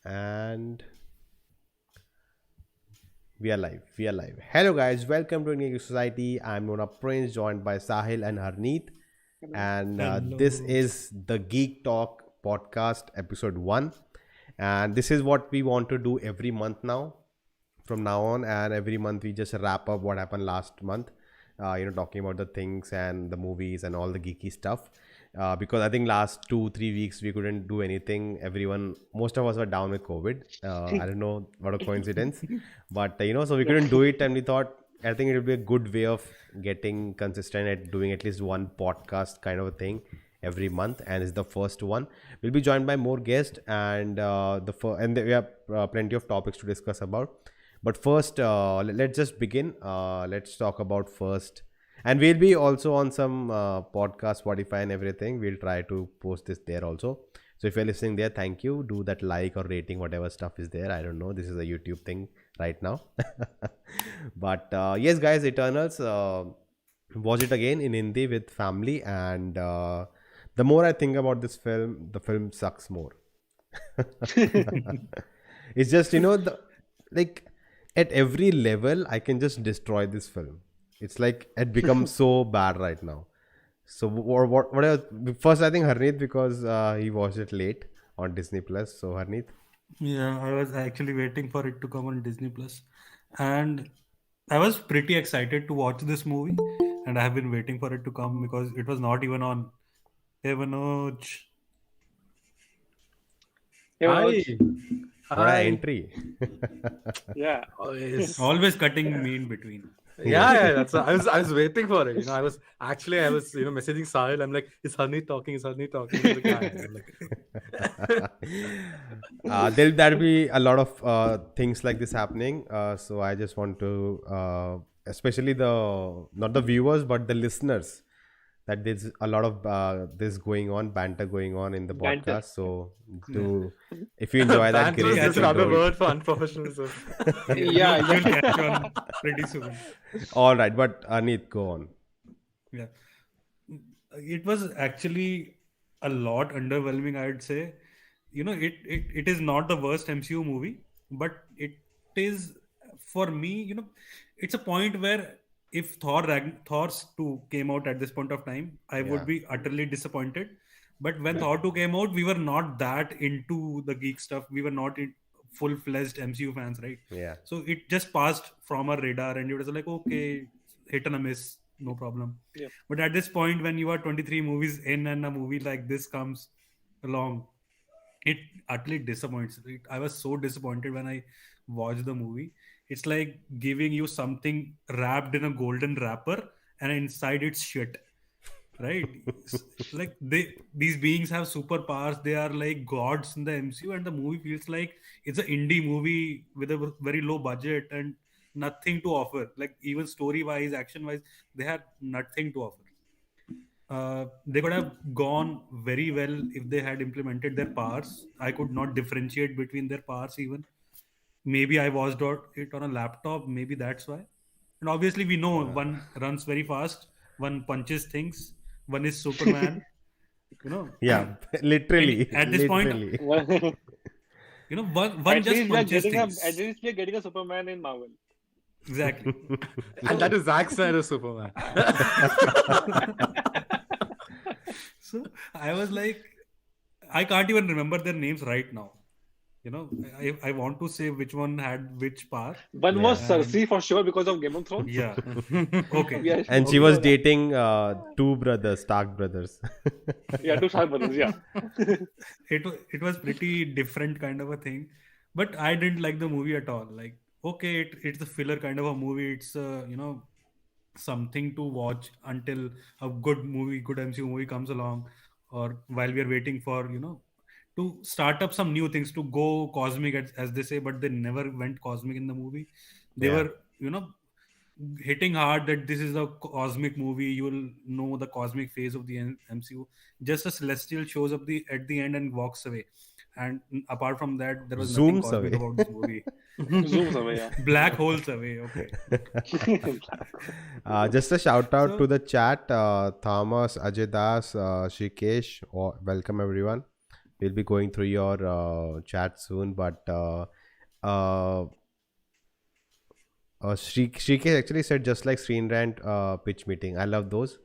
And we are live. We are live. Hello, guys. Welcome to Geeky Society. I'm Nona Prince, joined by Sahil and Harneet. And this Hello. is the Geek Talk Podcast, episode 1. And this is what we want to do every month now, from now on. And every month we just wrap up what happened last month, talking about the things and the movies and all the geeky stuff. Because I think last 2-3 weeks we couldn't do anything. Most of us were down with COVID. I don't know what a coincidence, but so we couldn't do it, and we thought I think it would be a good way of getting consistent at doing at least one podcast kind of a thing every month, and it's the first one. We'll be joined by more guests, and we have plenty of topics to discuss about. But first, let's just begin. Let's talk about first. And we'll be also on some podcast, Spotify and everything. We'll try to post this there also. So if you're listening there, thank you. Do that like or rating, whatever stuff is there. I don't know. This is a YouTube thing right now. But yes, guys, Eternals. Watch it again in Hindi with family. And the more I think about this film, the film sucks more. It's just, at every level, I can just destroy this film. It's like it becomes so bad right now. So first I think Harneet, because he watched it late on Disney Plus. So Harneet. Yeah, I was actually waiting for it to come on Disney Plus, and I was pretty excited to watch this movie, and I have been waiting for it to come because it was not even on. Hey Manoj. Hey, Hi. Manoj. What an Hi. entry. Yeah. Oh, yes. Always cutting me in between. Yeah, that's I was waiting for it. I was messaging Sahil. I'm like, is Harneet talking? Is Harneet talking? He's like, "Yeah." I'm like, There'll be a lot of things like this happening. So I just want to, especially not the viewers, but the listeners, that there's a lot of this going on, banter going on in the Banter. podcast. So if you enjoy that, Banter great. is If just you another don't- word for unprofessional. So. Yeah, You'll yeah. catch on pretty soon. All right, but Anit, go on. Yeah, it was actually a lot underwhelming, I'd say. It is not the worst MCU movie, but it is, for me, it's a point where if Thor's 2 came out at this point of time, I Yeah. would be utterly disappointed. But when Thor 2 came out, we were not that into the geek stuff. We were not full-fledged MCU fans, right? Yeah. So it just passed from our radar, and it was like, okay, hit and a miss, no problem. Yeah. But at this point, when you are 23 movies in and a movie like this comes along, it utterly disappoints. I was so disappointed when I watched the movie. It's like giving you something wrapped in a golden wrapper, and inside it's shit. Right? Like these beings have superpowers. They are like gods in the MCU, and the movie feels like it's an indie movie with a very low budget and nothing to offer. Like even story wise, action wise, they had nothing to offer. They could have gone very well if they had implemented their powers. I could not differentiate between their powers even. Maybe I watched it on a laptop. Maybe that's why. And obviously, we know one runs very fast, one punches things, one is Superman. Yeah, literally. At this point, literally. one At just least we are punches getting things. at least we are getting a Superman in Marvel. Exactly. And that is Zack Snyder's Superman. So I was like, I can't even remember their names right now. I want to say which one had which power. One was Yeah. Cersei for sure because of Game of Thrones. Yeah. Okay. Yeah, And she okay, was so dating two brothers, Stark brothers. yeah, two Star brothers. Yeah. It was pretty different kind of a thing, but I didn't like the movie at all. Like, okay, it's a filler kind of a movie. It's something to watch until a good MCU movie comes along, or while we are waiting for to start up some new things, to go cosmic, as they say, but they never went cosmic in the movie. They Yeah. were hitting hard that this is a cosmic movie. You will know the cosmic phase of the MCU. Just a celestial shows up at the end and walks away, and apart from that, there was nothing Zooms cosmic away. about this movie. Zooms away. Yeah. Black holes away. Okay. Just a shout out So- to the chat. Thomas, Ajay Das, Shikesh, welcome everyone. We'll be going through your chat soon, but Shrike actually said just like Screen Rant pitch meeting. I love those,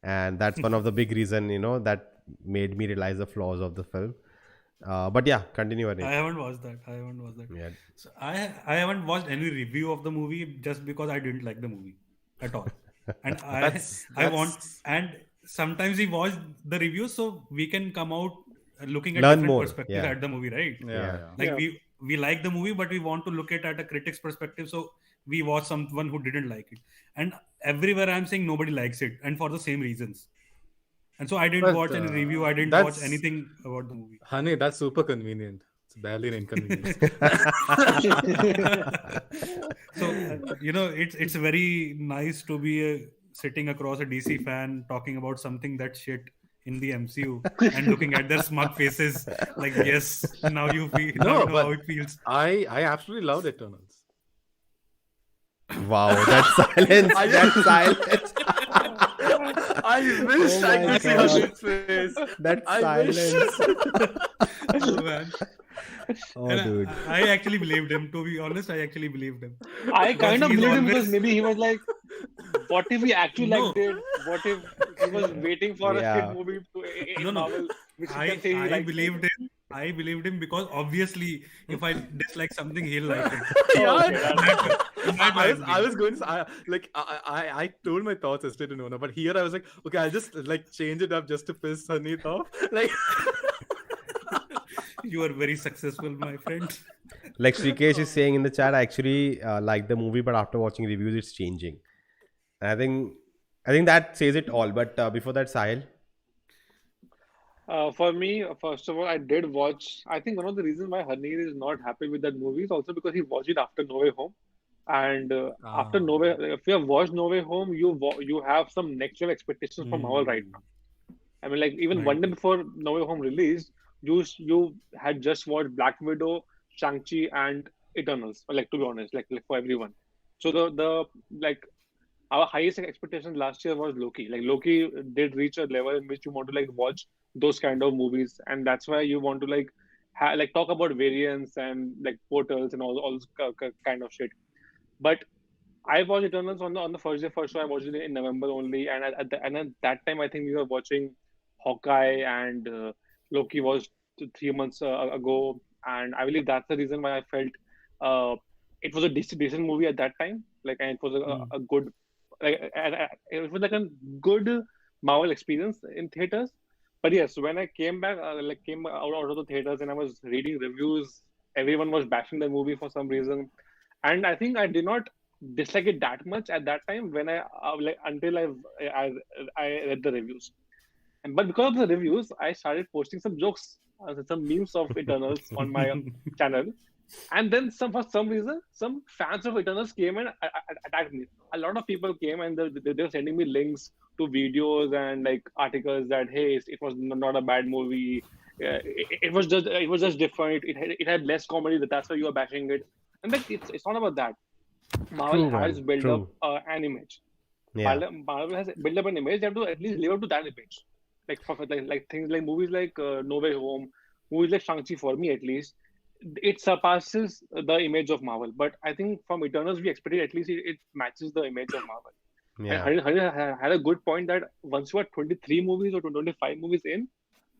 and that's one of the big reason that made me realize the flaws of the film. But yeah, continue. I Harneet. haven't watched that. Yeah. So I haven't watched any review of the movie just because I didn't like the movie at all. And I want, and sometimes we watch the reviews so we can come out looking at Learn different more, perspectives yeah. at the movie, right? Yeah. Like Yeah. we like the movie, but we want to look at a critic's perspective. So we watch someone who didn't like it, and everywhere I'm saying nobody likes it, and for the same reasons. And so I didn't But, watch any review. I didn't watch that's- anything about the movie. Honey, that's super convenient. It's barely an inconvenience. So it's very nice to be sitting across a DC fan talking about something that shit in the MCU and looking at their smug faces like, yes, now you feel now you know but how it feels. I absolutely loved Eternals. Wow, that silence. That silence. I wish Oh I my could see God. Harneet's face. That I wish. silence. Oh, man. Oh, And dude. I actually believed him. To be honest, I actually believed him. I kind of he's believed him always- because maybe he was like, what if he actually No. liked it? What if he was waiting for a Yeah. shit movie in No. Marvel, which he I can say he liked believed him. I believed him because obviously, if I dislike something, he'll like it. Yeah, Okay, that's- I was going to I told my thoughts yesterday to Nona, but here I was like, okay, I'll just like change it up just to piss Harneet off. Like, You are very successful, my friend. Like Shrikesh is saying in the chat, I actually like the movie, but after watching reviews, it's changing. And I think that says it all. But before that, Sahil. For me, first of all, I did watch. I think one of the reasons why Harneet is not happy with that movie is also because he watched it after No Way Home. And after No Way, if you have watched No Way Home, you have some next level expectations from Marvel right now. I mean, like even one day before No Way Home released, you had just watched Black Widow, Shang-Chi, and Eternals. Like to be honest, like for everyone. So the like our highest expectations last year was Loki. Like Loki did reach a level in which you want to like watch those kind of movies, and that's why you want to like talk about variants and like portals and all this kind of shit. But I watched Eternals on the first day. First show I watched it in November only, and at that time I think we were watching Hawkeye and Loki was 3 months ago, and I believe that's the reason why I felt it was a decent movie at that time. Like, and it was a good, it was like a good Marvel experience in theaters. But yes, when I came back, came out of the theaters and I was reading reviews, everyone was bashing the movie for some reason, and I think I did not dislike it that much at that time when until I read the reviews. But because of the reviews, I started posting some jokes, some memes of Eternals on my channel. And then for some reason, some fans of Eternals came and attacked me. A lot of people came and they were sending me links to videos and like articles that, hey, it was not a bad movie. It was just different. It had less comedy. That's why you are bashing it. And like it's not about that. Marvel has built up an image. Yeah. Marvel has built up an image. They have to at least live up to that image. Like things like movies like No Way Home, movies like Shang-Chi, for me at least, it surpasses the image of Marvel. But I think from Eternals, we expected at least it matches the image of Marvel. Yeah. And Harneet had a good point that once you are 23 movies or 25 movies in,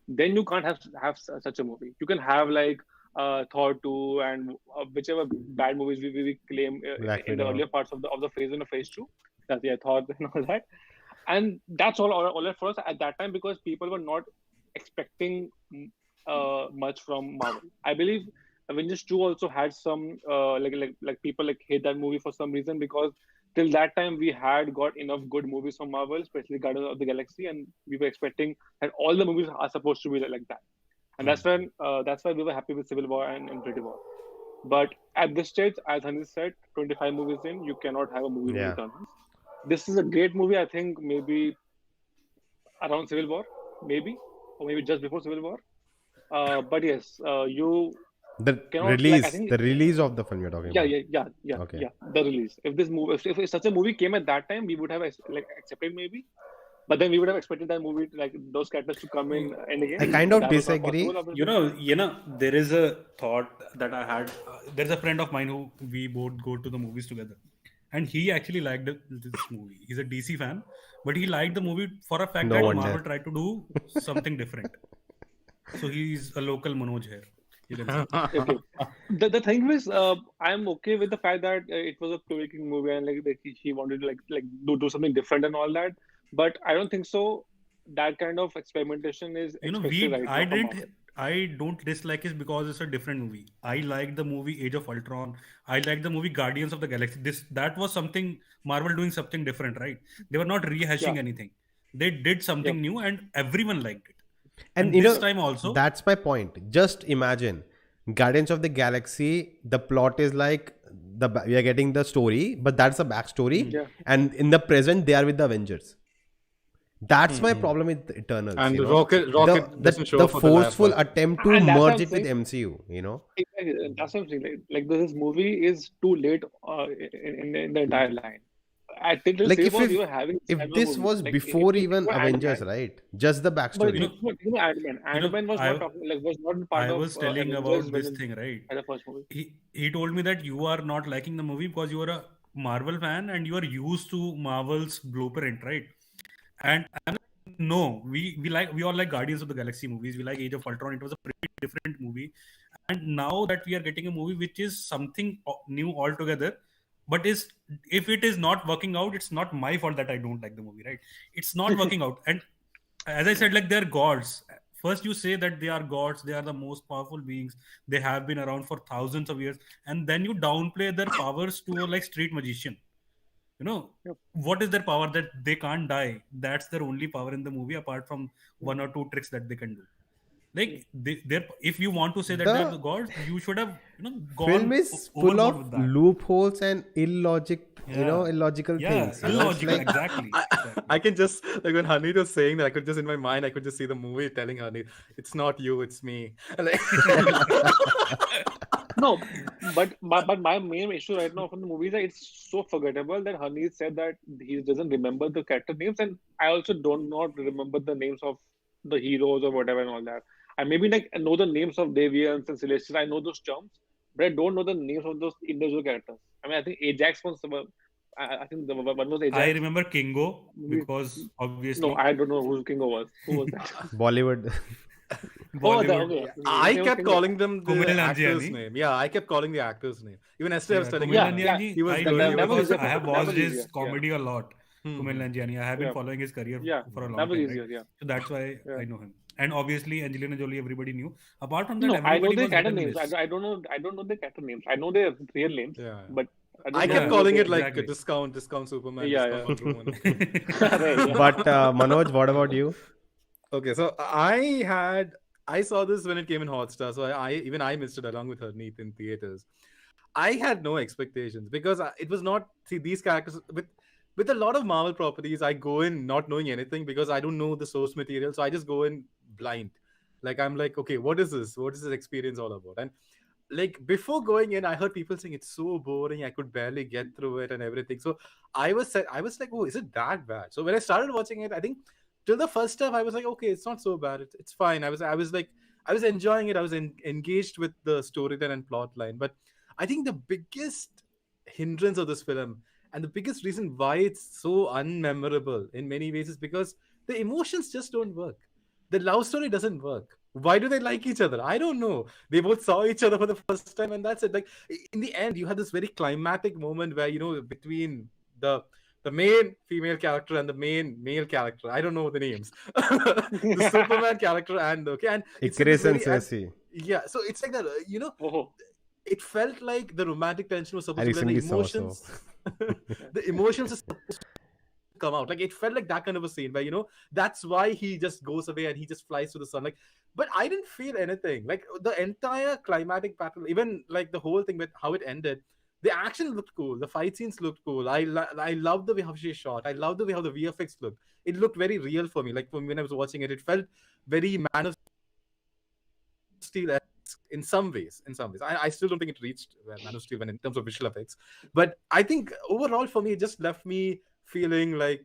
then you can't have such a movie. You can have like Thor 2 and whichever bad movies we claim in the earlier parts of the phase 1 or phase 2. That Thor and all that. And that's all for us at that time because people were not expecting much from Marvel. I believe Avengers 2 also had some like people like hate that movie for some reason because till that time we had got enough good movies from Marvel, especially Guardians of the Galaxy, and we were expecting that all the movies are supposed to be like that. And that's why we were happy with Civil War and Infinity War. But at this stage, as Harneet said, 25 movies in, you cannot have a movie with Eternals. This is a great movie. I think maybe around Civil War, or maybe just before Civil War. But yes, you the cannot, release, the release of the film you're talking about. Yeah. The release. If this movie, if such a movie came at that time, we would have accepted maybe. But then we would have expected that movie, like those characters, to come in Endgame. I kind But of that was not disagree. possible, obviously. There is a thought that I had. There's a friend of mine who we both go to the movies together, and he actually liked this movie. He's a DC fan, but he liked the movie for a fact No that wonder. Marvel tried to do something different. So he's a local Manoj here. You can say. Okay. The thing is, I'm okay with the fact that it was a filmmaking movie and like he wanted to do something different and all that. But I don't think so. That kind of experimentation is expected right now from Marvel. I don't dislike it because it's a different movie. I like the movie Age of Ultron. I like the movie Guardians of the Galaxy. That was something Marvel doing something different, right? They were not rehashing Yeah. anything. They did something Yep. new, and everyone liked it. And this time also, that's my point. Just imagine Guardians of the Galaxy, the plot is like we are getting the story, but that's a backstory. Yeah. And in the present, they are with the Avengers. That's my problem with Eternals. And you know? Rocket doesn't show the up for the last forceful one. attempt to And that's what merge I'm it with saying. MCU, you know? Exactly. That's what I'm saying. Like this movie is too late in the entire line. I think the Like same if was we were having if kind of this movie. was Like, before if even you were Avengers, Ant-Man, right? Just the but backstory. Ant-Man. Ant-Man was I- not was not part I of was telling Avengers about this when thing, right? at the first movie. He told me that you are not liking the movie because you are a Marvel fan and you are used to Marvel's blueprint, right? And I'm like, no, we all like Guardians of the Galaxy movies. We like Age of Ultron. It was a pretty different movie, and now that we are getting a movie which is something new altogether, but if it is not working out, it's not my fault that I don't like the movie, right? It's not working out, and as I said, like they're gods. First, you say that they are gods, they are the most powerful beings, they have been around for thousands of years, and then you downplay their powers to a like street magician. Yep. What is their power that they can't die? That's their only power in the movie, apart from one or two tricks that they can do. Like if you want to say that they're the gods, you should have gone Film is full overboard with of that. loopholes and illogical Yeah, things. You know? It's illogical, like, exactly. I can just, like, when Harneet was saying that, I could just, in my mind, I could just see the movie telling Harneet, it's not you, it's me. Like, No, but my main issue right now from the movie is that it's so forgettable that Harneet said that he doesn't remember the character names, and I also don't not remember the names of the heroes or whatever and all that. I maybe like know the names of Deviants and Celestials. I know those terms, but I don't know the names of those individual characters. I mean, I think Ajax was I think the one was Ajax. I remember Kingo because obviously No, I don't know who Kingo was. Who was that? Bollywood. Bollywood. Okay. I His name was kept Kingo. calling them the Kumail actor's Nanjiani. name. Yeah, I kept calling the actor's name. Even Esther was telling me. Yeah, Kumail yeah. Nanjiani, He was I good. know He was because easier. I have That watched was his easier. comedy a lot. Hmm. Kumail Nanjiani. I have been Yeah. following his career Yeah, for a long that was time. easier. Right? Yeah. So that's why Yeah. I know him. And obviously Angelina Jolie, everybody knew. Apart from that, No, I know everybody their was character hit and names. miss. I don't know. I don't know their character names. I know their real names, Yeah. but I don't I know kept who calling they- it like Exactly. discount Superman, Yeah, discount Wonder Woman. Right, yeah. But Manoj, what about you? Okay, so I saw this when it came in Hotstar, so I missed it along with Harneet in theaters. I had no expectations because it was not, see, these characters with a lot of Marvel properties. I go in not knowing anything because I don't know the source material, so I just go in blind. Like, I'm like, okay, what is this? What is this experience all about? And like, before going in, I heard people saying it's so boring, I could barely get through it and everything. So I was like, oh, is it that bad? So when I started watching it, I think till the first half, I was like, okay, it's not so bad. It's fine. I was enjoying it. I was engaged with the storyline and plot line. But I think the biggest hindrance of this film and the biggest reason why it's so unmemorable in many ways is because the emotions just don't work. The love story doesn't work. Why do they like each other? I don't know. They both saw each other for the first time, and that's it. Like, in the end, you had this very climatic moment where, between the main female character and the main male character. I don't know the names. The Superman character and it's Icarus and this very- Cersei. yeah. So it's like that. Oh, It felt like the romantic tension was I supposed to be there. The recently saw, emotions, the emotions are supposed to come out. Like, it felt like that kind of a scene where that's why he just goes away and he just flies to the sun. Like, but I didn't feel anything. Like, the entire climatic battle, even like the whole thing with how it ended. The action looked cool. The fight scenes looked cool. I love the way how she shot. I love the way how the VFX looked. It looked very real for me. Like, when I was watching it, it felt very Man of Steel in some ways. I still don't think it reached Man of Steel when in terms of visual effects. But I think overall for me, it just left me feeling like,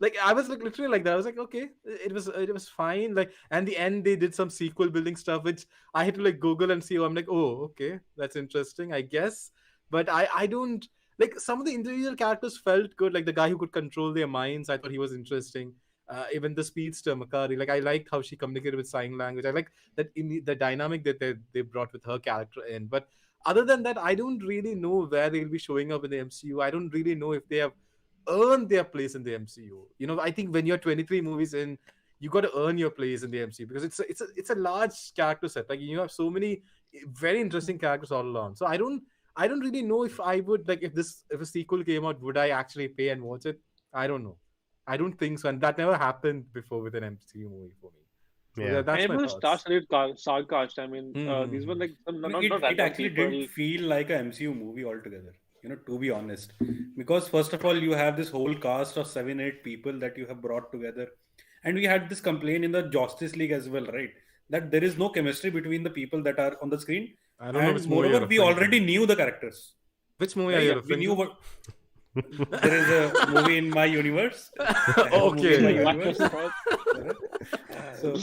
Like I was like literally like that. I was like, okay, it was fine. Like, and the end they did some sequel building stuff, which I had to like Google and see. I'm like, oh, okay, that's interesting, I guess. But I don't like some of the individual characters felt good. Like the guy who could control their minds, I thought he was interesting. Even the speedster Makari, like I liked how she communicated with sign language. I like that in the dynamic that they brought with her character in. But other than that, I don't really know where they'll be showing up in the MCU. I don't really know if they have earn their place in the MCU. I think when you're 23 movies in, you got to earn your place in the MCU because it's a large character set. Like you have so many very interesting characters all along. So I don't really know if I would like if a sequel came out, would I actually pay and watch it? I don't know. I don't think so, and that never happened before with an MCU movie for me. So Yeah. that's And my it was thoughts. star-studded cast. I mean, these were Mhm. like some, not It random actually people. didn't feel like a MCU movie altogether, to be honest. Because first of all, you have this whole cast of 7-8 people that you have brought together. And we had this complaint in the Justice League as well, right? That there is no chemistry between the people that are on the screen. I don't know which And movie moreover, you're we referring to. already knew the characters. Which movie are Yeah, you we referring knew to? what there is a movie in my universe. I have a movie in my Okay. universe. So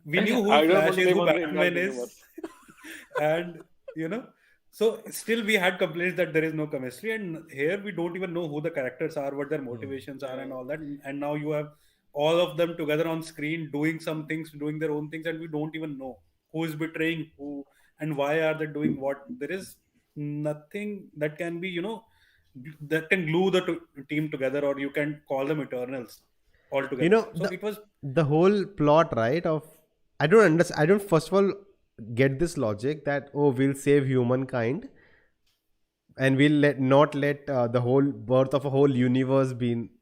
we knew who I don't Flash want to is, live who on the Batman imagined is, universe. and so still we had complaints that there is no chemistry, and here we don't even know who the characters are, what their motivations are, and all that. And now you have all of them together on screen doing some things, doing their own things, and we don't even know who is betraying who and why are they doing what. There is nothing that can be, that can glue the team together, or you can call them Eternals altogether. So the it was the whole plot, right? Of I don't understand. I don't first of all get this logic that we'll save humankind and we'll not let the whole birth of a whole universe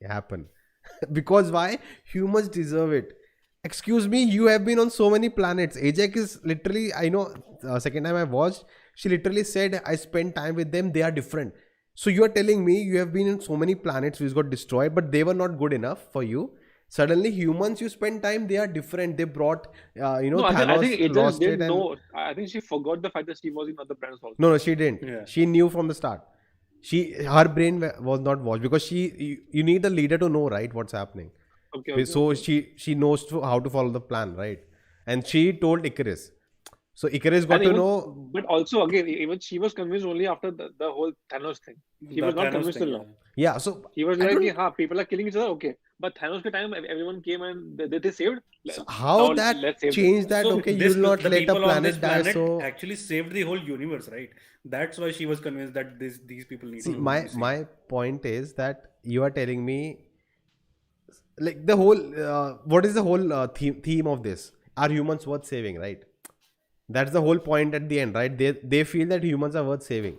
happen. Because why? Humans deserve it. Excuse me, you have been on so many planets. Ajak is literally, I know, second time I watched, she literally said, I spent time with them, they are different. So you are telling me you have been in so many planets which got destroyed, but they were not good enough for you. Suddenly humans you spend time, they are different. They brought, No, I Thanos think Agent lost it didn't and... know. I think she forgot the fact that she was in other planets also. No, she didn't. Yeah. She knew from the start. Her brain was not washed because you need the leader to know, right, what's happening. Okay. So she knows how to follow the plan, right? And she told Icarus. So Icarus got And to even, know. but also again, even she was convinced only after the whole Thanos thing. He the was not Thanos convinced till thing, now. Yeah, so He was I like, don't- yeah, people are killing each other, okay. But Thanos ke time, everyone came and they saved. so how Now that let's save them. changed that? So Okay, this, you'll not the let a people on this planet die. So actually saved the whole universe, right? That's why she was convinced that these people need see, to my be saved. my point is that you are telling me, like the whole what is the whole theme of this? Are humans worth saving, right? That's the whole point at the end, right? They feel that humans are worth saving.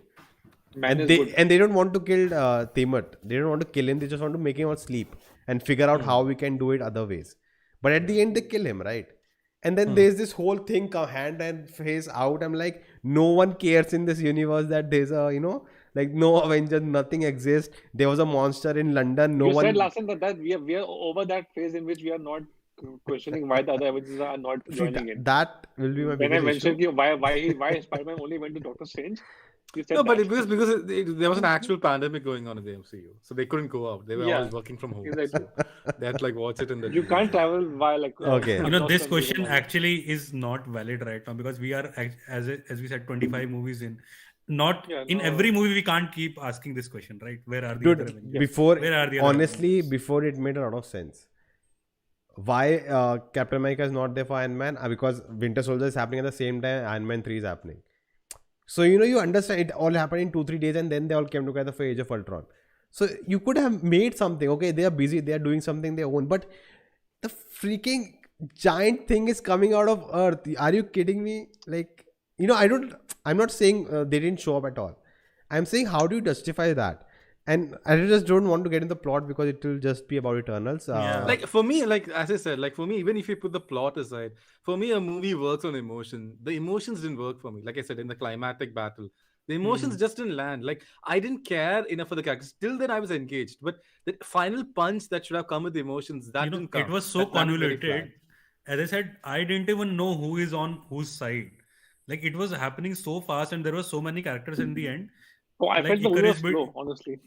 Man And is they good. don't want to kill Tiamat. They don't want to kill him. They just want to make him sleep and figure out how we can do it other ways. But at the end, they kill him, right? And then there's this whole thing, hand and face out. I'm like, no one cares in this universe that there's a like no Avengers, nothing exists. There was a monster in London. No You one. said last time that we are over that phase in which we are not questioning why the other Avengers are not See, joining in. that will be my When I biggest issue. mentioned why Spider-Man only went to Doctor Strange, you said No, but that. because there was an actual pandemic going on in the MCU, so they couldn't go out. They were Yeah. all working from home. Exactly. So they had to like watch it in the. You can't travel via like. Okay. This across question countries and all. actually is not valid right now because we are, as we said, 25 movies in. Not Yeah, in no. every movie we can't keep asking this question, right? Where are the other Dude, Avengers? before Where are the other honestly, Avengers? before it made a lot of sense. Why Captain America is not there for Iron Man? Because Winter Soldier is happening at the same time Iron Man 3 is happening. So you understand it all happened in 2-3 days and then they all came together for Age of Ultron. So you could have made something. Okay, they are busy, they are doing something they own, but the freaking giant thing is coming out of Earth. Are you kidding me? Like, I'm not saying they didn't show up at all. I'm saying how do you justify that? And I just don't want to get in the plot because it will just be about Eternals. Yeah. Like for me, like as I said, like for me, even if you put the plot aside, for me a movie works on emotion. The emotions didn't work for me. Like I said, in the climatic battle, the emotions just didn't land. Like I didn't care enough for the characters. Till then, I was engaged. But the final punch that should have come with the emotions, that didn't come. It was so That landed very convoluted. flat. As I said, I didn't even know who is on whose side. Like it was happening so fast, and there were so many characters in the end. Oh, I Like felt the movie was Icarus slow, honestly.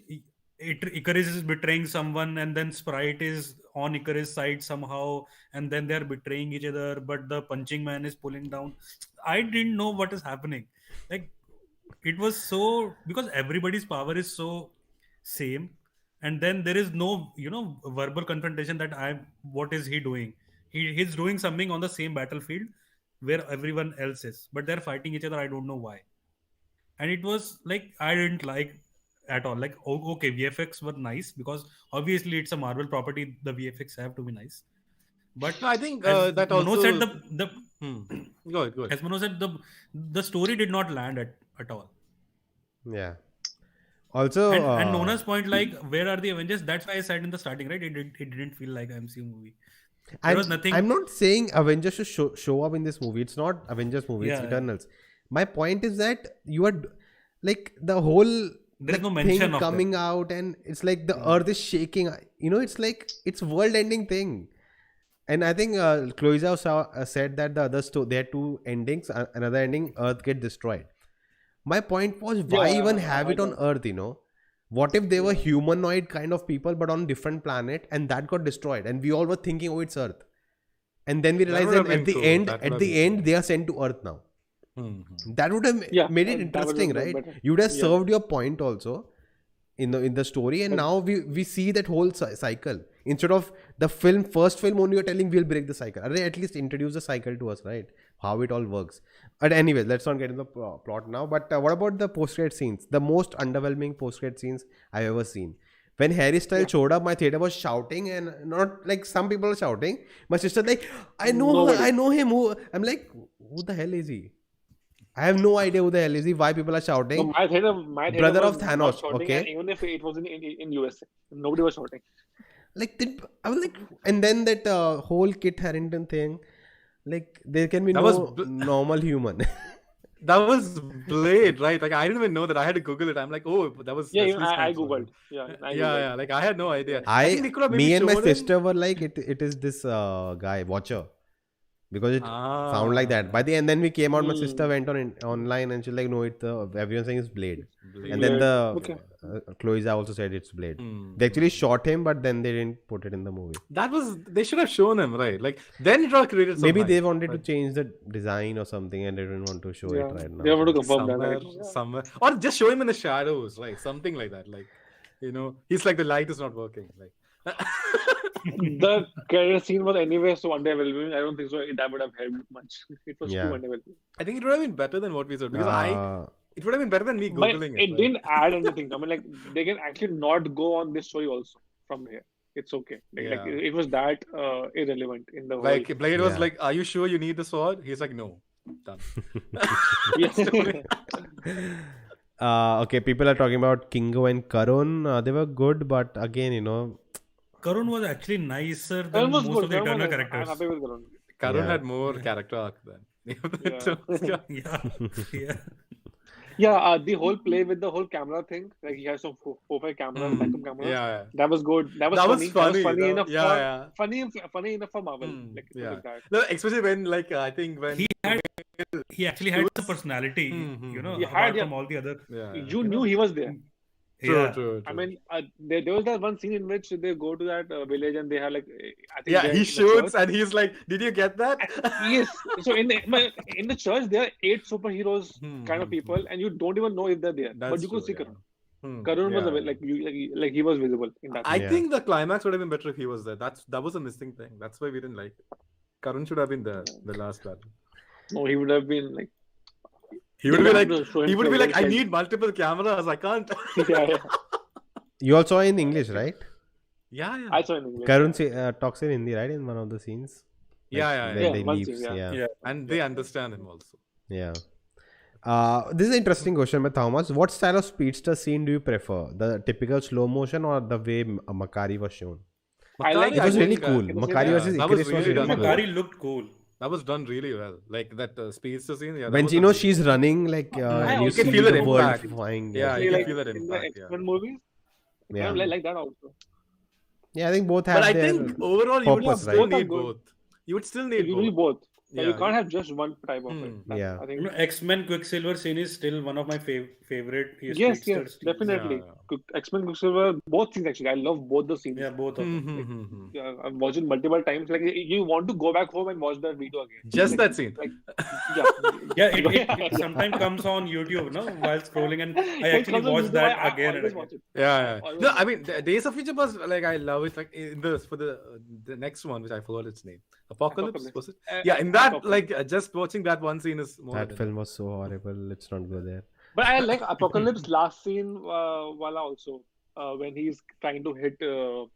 Icarus is betraying someone, and then Sprite is on Icarus' side somehow, and then they're betraying each other, but the punching man is pulling down. I didn't know what is happening. Like, it was so, because everybody's power is so same, and then there is no, verbal confrontation that what is he doing? He's doing something on the same battlefield where everyone else is, but they're fighting each other. I don't know why. And it was like, I didn't like at all. Like, okay, VFX were nice because obviously it's a Marvel property. The VFX have to be nice. But No, I think as that Mano also. said, Go ahead. as Mano said, the story did not land at all. Yeah. Also, And Nona's point, like, where are the Avengers? That's why I said in the starting, right? It didn't feel like an MCU movie. There was nothing. I'm not saying Avengers should show up in this movie. It's not Avengers movie. It's Yeah. Eternals. My point is that you are like the whole There is no thing mention of coming out, and it's like the earth is shaking. It's like it's world-ending thing. And I think Chloe said that the other there are two endings. Another ending, Earth get destroyed. My point was, why even have it on Earth? What if they were humanoid kind of people, but on different planet, and that got destroyed, and we all were thinking, oh, it's Earth, and then we That realized would have that been cool. That would have been they are sent to Earth now. Mhm. That would have made it that would interesting, have been right? better. You would have Yeah. served your point also in the story, and now we see that whole cycle. Instead of the first film only, you're telling we'll break the cycle. At least introduce the cycle to us, right? How it all works. But anyways, let's not get into the plot now. But what about the post-credit scenes? The most underwhelming post-credit scenes I've ever seen. When Harry Styles showed up, my theater was shouting, and not like some people are shouting. My sister like, I know her, I know him. I'm like, who the hell is he? I have no idea who the hell is he. Why people are shouting? So my theater Brother was of not Thanos, shouting, okay? and even if it was in USA, nobody was shouting. Like I was like, and then that whole Kit Harington thing, like there can be That no was normal human. That was Blade, right? Like I didn't even know that. I had to Google it. I'm like, oh, that was. Yeah, Wesley I Snipes, googled. right? Yeah, Yeah. Like I had no idea. think they could have me maybe and my shown him- sister were like, it is this guy Watcher, because it sound like that. By the end, then we came out. My sister went online and she's like, no, everyone's saying it's Blade. Blade. And then the Okay. Chloe also said it's Blade. Hmm. They actually shot him, but then they didn't put it in the movie. That was. They should have shown him, right? Like then it would have created. Some Maybe hype, they wanted to but change the design or something, and they didn't want to show Yeah. it right now. They want to confirm that. somewhere, or just show him in the shadows, right? Something like that. Like, he's like the light is not working. Like, The credit scene was anyway so underwhelming. I don't think so. That would have helped much. It was too Yeah. underwhelming. I think it would have been better than what we saw because it would have been better than me But googling it right? didn't add anything. I mean, like they can actually not go on this story also from here. It's okay. Like Yeah. it was that irrelevant in the Like whole. Blade was Yeah. like, "Are you sure you need the sword?" He's like, "No." Done. Yeah. Okay, people are talking about Kingo and Karun. They were good, but again, Karun was actually nicer than Karan was most good. of the Karan Eternal was- I'm characters. happy with Karan. Karun Yeah. had more character arc than. Yeah. Yeah, the whole play with the whole camera thing, like he has some 4-5 cameras, backup cameras. Yeah. That was good. That was That funny. was funny. funny That- enough yeah, for yeah. funny enough for Marvel. Mm, Like, yeah. like that. No, especially when I think when He actually had the personality, He apart had, yeah. from all the other. yeah. You knew he was there. True. I mean, there was that one scene in which they go to that village and they have like, I think Yeah, they're he in the shoots church. and he's like, "Did you get that?" Yes. So in the church, there are 8 superheroes kind of people, and you don't even know if they're there. But you could see Karun. Karun was like he was visible in that. I Yeah. think the climax would have been better if he was there. That was a missing thing. That's why we didn't like it. Karun should have been there. The last battle. No, he would have been like. He would be like, Show him he would be like, "I like- need multiple cameras. I can't." Yeah. you also saw in English, right? Yeah. I saw in English. Karun talks in Hindi, right, in one of the scenes. Yeah. When they one leaves, scene, yeah. yeah. And they understand him also. Yeah. This is an interesting question by Thomas. What style of speedster scene do you prefer? The typical slow motion or the way Makari was shown? I like It was really think, cool. it was Makari really- versus that was Icarus was really really done cool. well. Makari looked cool. That was done really well. Like that speedster scene. Yeah, that When was you a know really- she's running, like I you also see feel the that world impact. flying. Yeah, Actually, you can like, feel that in the impact, yeah. X-Men movies. Yeah. I like that also. Yeah, I think both have But I their think overall you would purpose, still right? need Both are both. You would still need You need both. both. So you can't have just one type of it. Yeah. I think X-Men Quicksilver scene is still one of my favorite yes, speedster scenes. definitely. X-Men Quicksilver, both scenes actually. I love both the scenes. Yeah, both of them. Yeah, I've watched it multiple times. Like you want to go back home and watch that video again. Just that scene. Like yeah, Yeah, it sometimes comes on YouTube, no, while scrolling, and I actually watch that again and again. Yeah. No, I mean, Days of Future Past, like I love it. Like in for the next one, which I forgot its name, Apocalypse was it? Yeah, in that, like just watching that one scene is more. That film was so horrible. Let's not go there. But I like Apocalypse last scene, Wala also when he's trying to hit the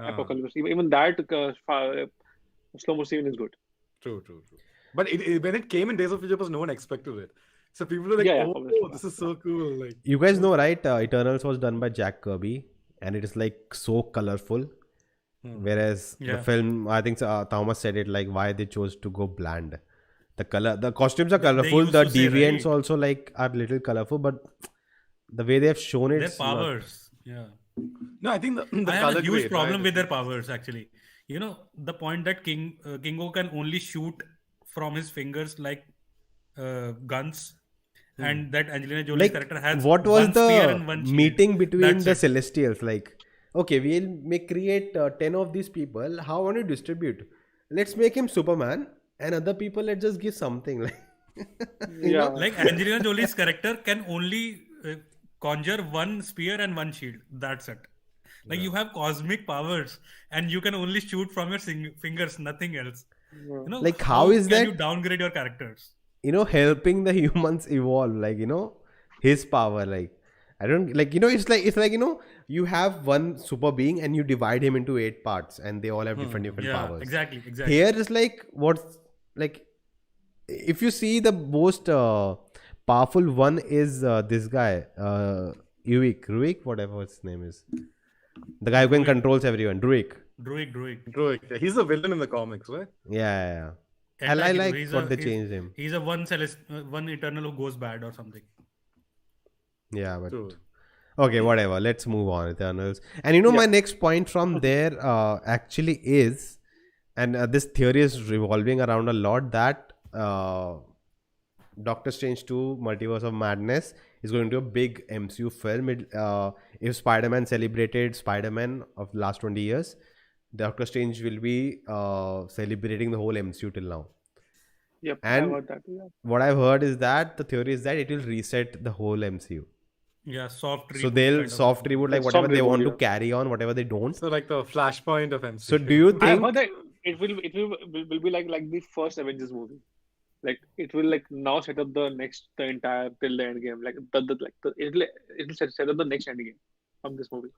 Apocalypse. Even that slow mo scene is good. True. But when it came in Days of Future Past, no one expected it. So people were like, obviously. this is so cool. Like You guys know, right? Eternals was done by Jack Kirby, and it is like so colorful. Whereas the film, I think Thomas said it, like why they chose to go bland. The costumes are colorful. The deviants also like are little colorful, but the way they have shown it, Their powers, no, I think the I have color a huge grade, problem right? with their powers actually. You know, the point that Kingo can only shoot from his fingers like guns, and that Angelina Jolie's like character has what was one spear the and one shield. meeting between That's the it. Celestials? Like, okay, we'll create 10 of these people. How want to distribute? Let's make him Superman, and other people let's just give something like. Yeah, Like Angelina Jolie's character can only conjure one spear and one shield. That's it. Like you have cosmic powers and you can only shoot from your fingers, nothing else. You know, Like, how is can that- you downgrade your characters? Helping the humans evolve, like, his power, like, I don't, like, it's like, you have one super being and you divide him into 8 parts and they all have different Yeah, powers. exactly. Here is like, what's, like, if you see the most powerful one is this guy, Ruik, whatever his name is. The guy who can controls everyone, Druig. Druig. He's a villain in the comics, right? Yeah. I Exactly. like He's what they changed him. He's a one Eternal who goes bad or something. Yeah, but True. okay, whatever. Let's move on, Eternals. And my next point from there actually is, and this theory is revolving around a lot, that Doctor Strange 2 Multiverse of Madness is going to be a big MCU film. If Spider-Man celebrated Spider-Man of the last 20 years, Doctor Strange will be celebrating the whole MCU till now. yep. And I heard that. Yeah. what I've heard is that the theory is that it will reset the whole MCU. Yeah, soft reboot. So they'll kind of soft thing. reboot, like Soft whatever they reboot, want to yeah. carry on, whatever they don't. So like the flashpoint of MCU. So do you I think heard that it will be like the first Avengers movie. Like it will like now set up the entire till the end game. Like it'll set up the next end game from this movie.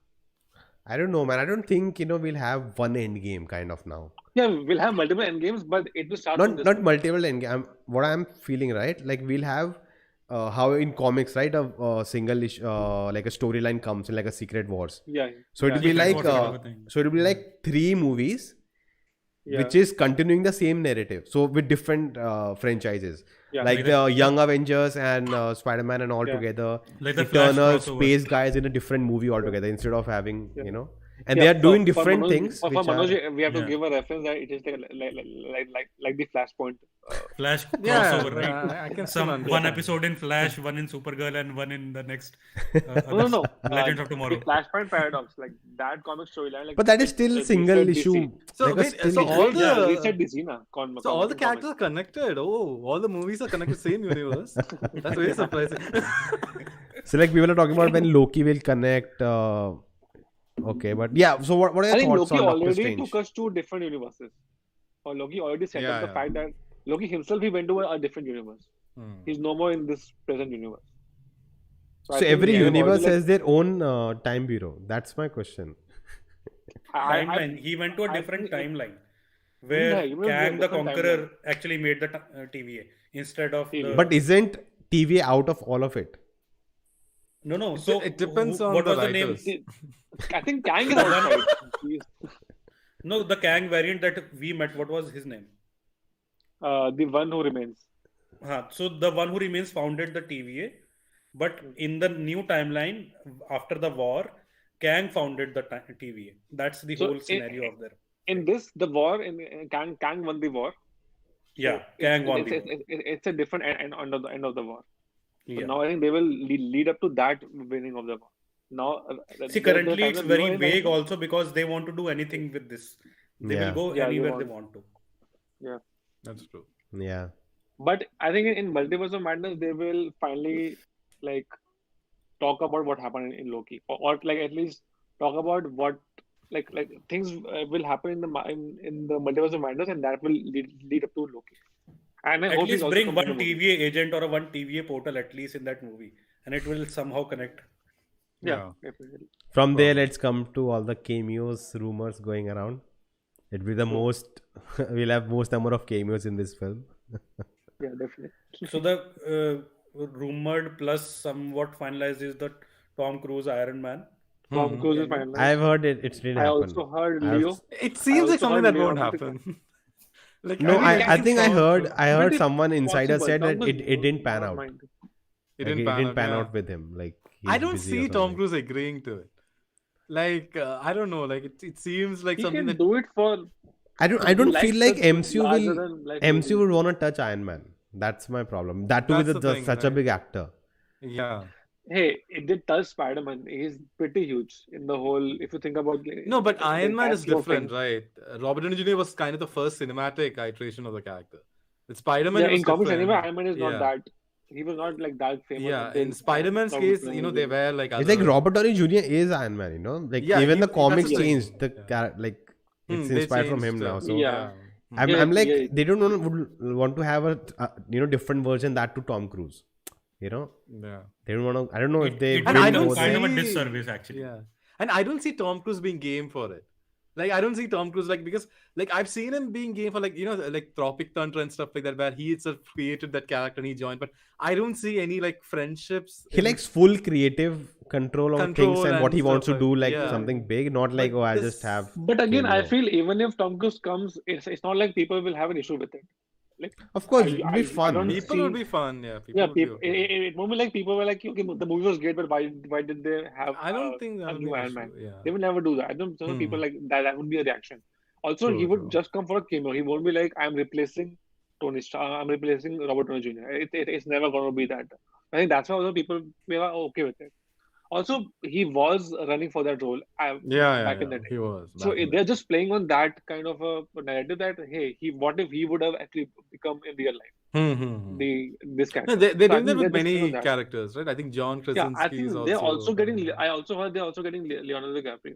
I don't know, man. I don't think we'll have one end game kind of now. Yeah, we'll have multiple end games, but it will start from this Not movie. multiple end game. What I'm feeling, right? Like we'll have how in comics, right? A single issue, like a storyline comes in like a Secret Wars. Yeah. So it'll be Secret like Wars kind of a thing. so it'll be like 3 movies, Yeah. which is continuing the same narrative. So with different franchises. Yeah. Like the Young Avengers and Spider-Man and all Yeah. together. Like the Flash Eternals, crossover. Space Guys in a different movie altogether instead of having, Yeah. and Yeah, they are doing for different Manoj, things. For which Manoj, are, we have to Yeah. give a reference that it is like the Flashpoint. Flash Yeah, crossover, right? I can still One understand. episode in Flash, one in Supergirl, and one in the next No. Legends of Tomorrow. The Flashpoint paradox, like that comic storyline. Like, but that is still it single reset issue. DC. So like a wait, still so issue. all the Yeah, reset DC na. So all the characters are connected. Oh, all the movies are connected, same universe. That's very surprising. So like people are talking about when Loki will connect. Okay, but yeah. So what are your I think thoughts Loki on Doctor already Strange? took us to different universes. Or Loki already set up the Yeah. fact that Loki himself he went to a different universe. He's no more in this present universe. I So think every they have universe already, has their own time bureau. That's my question. Timeline. He went to a I different think- timeline where you know, Kang the different Conqueror timeline. actually made the TVA instead of the... But isn't TVA out of all of it? No. So it depends on what the was the name? writers. I think Kang is outside. No, the Kang variant that we met. What was his name? The one who remains. So the one who remains founded the TVA, but in the new timeline after the war, Kang founded the TVA. That's the So whole scenario of there. in this, the war in Kang won the war. Yeah, So Kang won it's the war. it's a different end end of the war. So Yeah. now I think they will lead up to that winning of the war. Now See, the currently it's timeline we very were in right vague now. also because they want to do anything with this. They will Yeah. go Yeah, they anywhere they want. want to. Yeah. That's true. Yeah. But I think in Multiverse of Madness, they will finally like talk about what happened in Loki, or like at least talk about what like things will happen in in the Multiverse of Madness, and that will lead up to Loki. And I At hope he's least also bring coming in the one movie. TVA agent or a one TVA portal at least in that movie, and it will somehow connect. Yeah, Yeah. definitely. From there, Wow. let's come to all the cameos rumors going around. It'll be the True. most. We'll have most number of cameos in this film. Yeah, definitely. So the rumored plus somewhat finalized is the Tom Cruise Iron Man. Tom Cruise is cameo. I've finalized. heard it. It didn't I happen. also heard I've- Leo. It I seems like also something heard that won't Leonardo happen. Like No, I I think I think heard. I heard But someone it's insider possible. said Tom that Cruise it didn't pan not out. mind. it Like, didn't it pan didn't out. pan Yeah. out with him. Like I he's don't busy see or Tom something. Cruise agreeing to it. Like I don't know. Like it seems like He something can that do it for. I He don't likes feel like such MCU larger will than life MCU movies. would want to touch Iron Man. That's my problem. That too with That's the thing, such a right? big actor. yeah. Hey, it did touch Spider-Man. He's pretty huge in the whole. If you think about No, but the Iron Man entire is scheme of different, things. right? Robert Downey Jr. was kind of the first cinematic iteration of the character. With Spider-Man, Yeah, it was in comics different. anyway, Iron Man is not Yeah. that. He was not like that famous Yeah, until in Spider-Man's Robert case, Downey you know, they Jr. were like It's like other. Robert Downey Jr. is Iron Man. You know, like Yeah, even the that's comics the thing. changed. The Yeah. like it's They inspired from him changed. now. So Yeah. I'm Yeah, like yeah. they don't want to have a different version that to Tom Cruise. You know, Yeah. they don't want to. I don't know if they. It And will I will don't go become kind there. of a see- disservice actually. Yeah. And I don't see Tom Cruise being game for it. Like I don't see Tom Cruise like because like I've seen him being game for like like Tropic Thunder and stuff like that where he itself created that character and he joined, but I don't see any like friendships. He likes full creative control on things Control and what and he wants to stuff do, like- like yeah. something big, not like But I this- just have. But again, I cameo. feel even if Tom Cruise comes, it's not like people will have an issue with it. Like Of course, I- it'll I- be I fun. don't People see- would be fun, yeah. People Yeah, would be people. okay. It won't be like people were like, okay, the movie was great, but why did they have? I don't think that a would be new an Iron issue. Man? Yeah. They will never do that. I don't know people like that. That would be a reaction. Also, he True, would true. just come for a cameo. He won't be like, I'm replacing Tony Stark. I'm replacing Robert Downey Jr. It's never going to be that. I think that's why other people were okay with it. Also, he was running for that role Yeah, back in the yeah. day. He was. So back in the they're day. just playing on that kind of a narrative that hey, what if he would have actually become in real life this No, character? they're So I doing that think with they're just playing on many that. characters, right? I think John Yeah, Krasinski I is think also they're also getting. coming I also heard they're also getting Leonardo DiCaprio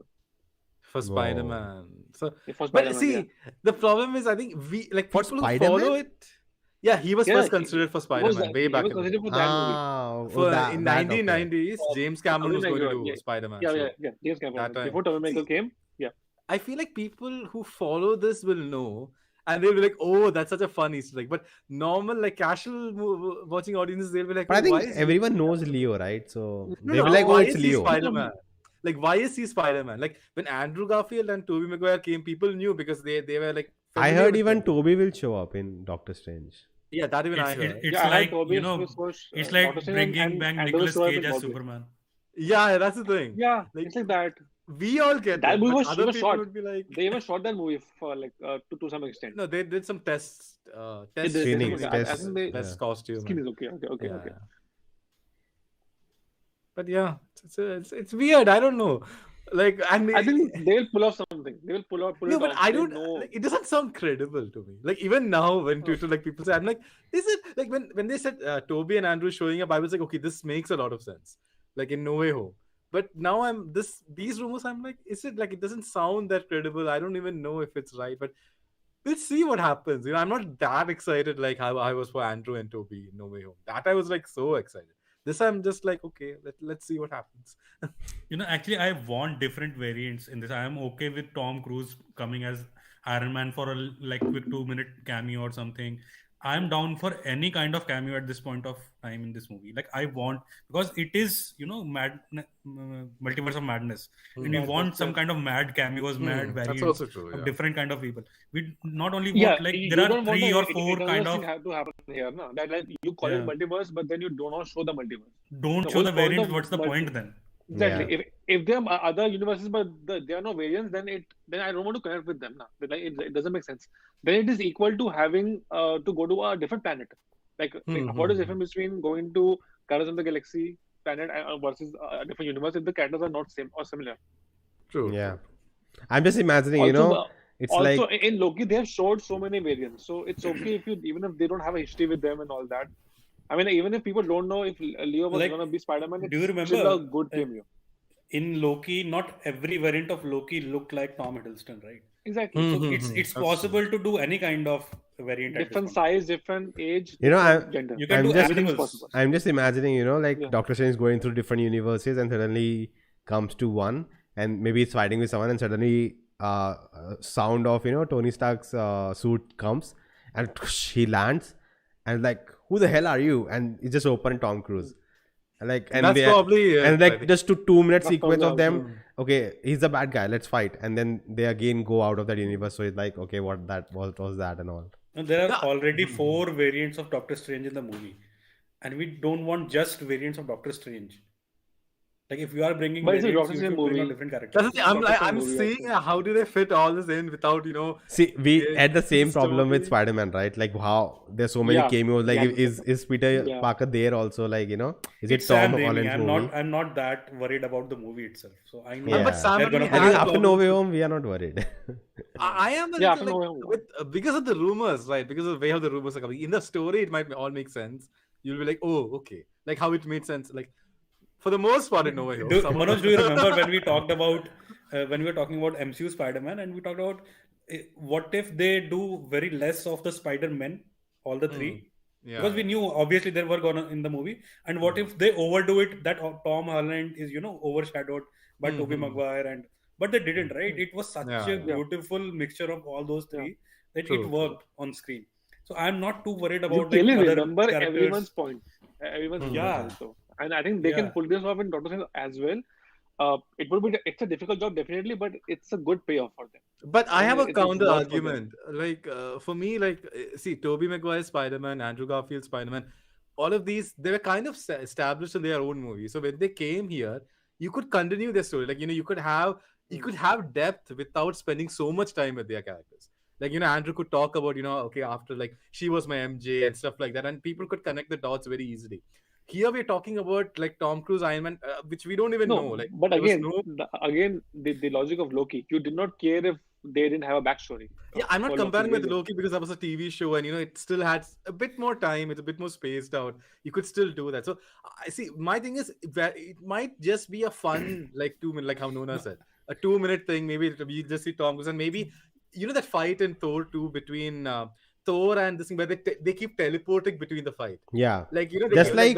for Wow. Spider-Man. So, for but Spider-Man. see, the problem is, I think we like For people who Spider-Man? follow it. Yeah, he was Yeah, first he- considered for He was Spider-Man way back he was in the considered day. for that movie. For that, in that, okay. 1990s, James Cameron was going to do Spider-Man. Yeah, so yeah. James Cameron. that time- Before Tobey Maguire See, came, yeah. I feel like people who follow this will know, and they'll be like, "Oh, that's such a fun Easter egg." But normal, like casual watching audiences, they'll be like, But I "Oh, why think is everyone he- knows Leo, right? So No, they'll be no, like, "Oh, why it's is he Leo." Spider-Man? Like, why is he Spider-Man? Like when Andrew Garfield and Tobey Maguire came, people knew because they were like. I familiar heard with even him. Toby will show up in Doctor Strange. Yeah, that even I It's, heard. it, it's Yeah, I heard like Tobey you know, was it's like Doctor Strange bringing back and those Nicolas two have Cage been as Bobby. Superman. Yeah, that's the thing. Yeah, Like- it's like that. We all get That it, movie but was other super people short. would be like, They even shot that movie for like to some extent. no, they did some tests, test did, Screenings, I tests, think they test yeah. costume. skin is okay. Okay. Yeah. But yeah, it's weird. I don't know. Like, and I think they'll pull off something. They will pull no, it but off. I They don't. know. Like, it doesn't sound credible to me. Like even now, when Oh. Twitter, like people say, I'm like, is it like when they said Toby and Andrew showing up, I was like, okay, this makes a lot of sense. Like in No Way Home. But now these rumors, I'm like, is it like it doesn't sound that credible? I don't even know if it's right, but we'll see what happens. You know, I'm not that excited like how I was for Andrew and Toby in No Way Home. That I was like so excited. This I'm just like, okay, let's see what happens. You know, actually, I want different variants in this. I am okay with Tom Cruise coming as Iron Man for a like quick 2-minute cameo or something. I'm down for any kind of cameo at this point of time in this movie. Like I want, because it is, you know, multiverse of madness, and we want some kind of mad cameos, mad That's variants also true. of Yeah. different kind of people. We not only want Yeah, like you there are don't want 3 the or 4 kind thing of have to happen here. No, that like you call it Yeah. multiverse, but then you do not show the multiverse. don't the show whole the point variants. of What's the multi- point then? Exactly. Yeah. if there are other universes but there are no variants, then I don't want to connect with them now. Like it doesn't make sense. Then it is equal to having to go to a different planet. Like what is the difference between going to Guardians of the Galaxy planet versus a different universe if the characters are not same or similar? True. Yeah. I'm just imagining, it's also like in Loki they have showed so many variants, so it's okay if you even if they don't have a history with them and all that. I mean, even if people don't know if Leo was Like, gonna be Spider-Man, do you it's still a remember, good cameo. in Loki, not every variant of Loki looked like Tom Hiddleston, right? Exactly. So It's possible to do any kind of variant at this different point. size, different age, You know, different gender. You can I'm do just- Everything's animals. possible. I'm just imagining, like Yeah. Doctor Strange going through different universes and suddenly comes to one and maybe it's fighting with someone and suddenly sound of Tony Stark's suit comes and he lands and like, who the hell are you? And it's just open Tom Cruise. And like, and That's they, probably and I like think. just to 2 minute That's sequence probably of them. Okay, he's the bad guy. Let's fight. And then they again go out of that universe. So it's like, okay, what was that and all. No, there are Yeah. already 4 variants of Doctor Strange in the movie, and we don't want just variants of Doctor Strange. Like, if you are bringing But it's a variants, Doctor you Strange should bring movie. out different characters. That's the thing. Doctor I'm Strange movie seeing also. how do they fit all this in without See, we Yeah, had the same problem with story. Spider-Man, right? Like how there's so many Yeah, cameos. Like, yeah. is Peter Yeah. Parker there also? Like, is it It's Sam Tom Raimi. Holland's movie? I'm not that worried about the movie itself. So I know Yeah. But Sam they're Raimi gonna I put think it after out. No Way Home, we are not worried. I am a Yeah, little I like, know. with because of the rumors, right? Because of the way how the rumors are coming. In the story, it might all make sense. You'll be like, oh, okay. Like how it made sense. Like for the most part, in No Way Home. Manoj, do you remember when we talked about when we were talking about MCU Spider-Man, and we talked about what if they do very less of the Spider-Men, all the 3? Yeah. Because we knew obviously they were gonna in the movie, and what if they overdo it, that Tom Holland is overshadowed by Tobey Maguire, but they didn't, right? It was such a beautiful mixture of all those 3 that True, it worked on screen. So I'm not too worried You about clearly other remember characters. everyone's point. Everyone's point Yeah. also. And I think they can Yeah. pull this off in Doctor Strange as well. It's a difficult job definitely, but it's a good payoff for them. But I have a It's counter worth for them. argument. Like for me, like see, Tobey Maguire Spider-Man, Andrew Garfield Spider-Man, all of these they were kind of established in their own movie. So when they came here, you could continue their story. Like you could have depth without spending so much time with their characters. Like Andrew could talk about okay, after like she was my MJ and stuff like that, and people could connect the dots very easily. Here we're talking about like Tom Cruise Iron Man, which we don't even know. Like, but there was again, the logic of Loki, you did not care if they didn't have a backstory. Yeah, I'm not for comparing with either. Loki because that was a TV show and it still had a bit more time, it's a bit more spaced out. You could still do that. So I see my thing is it might just be a fun like 2 minute, like how Nona said, a 2 minute thing. Maybe we just see Tom Cruise and maybe that fight in Thor 2 between Thor and this thing where they keep teleporting between the fight. Yeah. Like they Just keep, like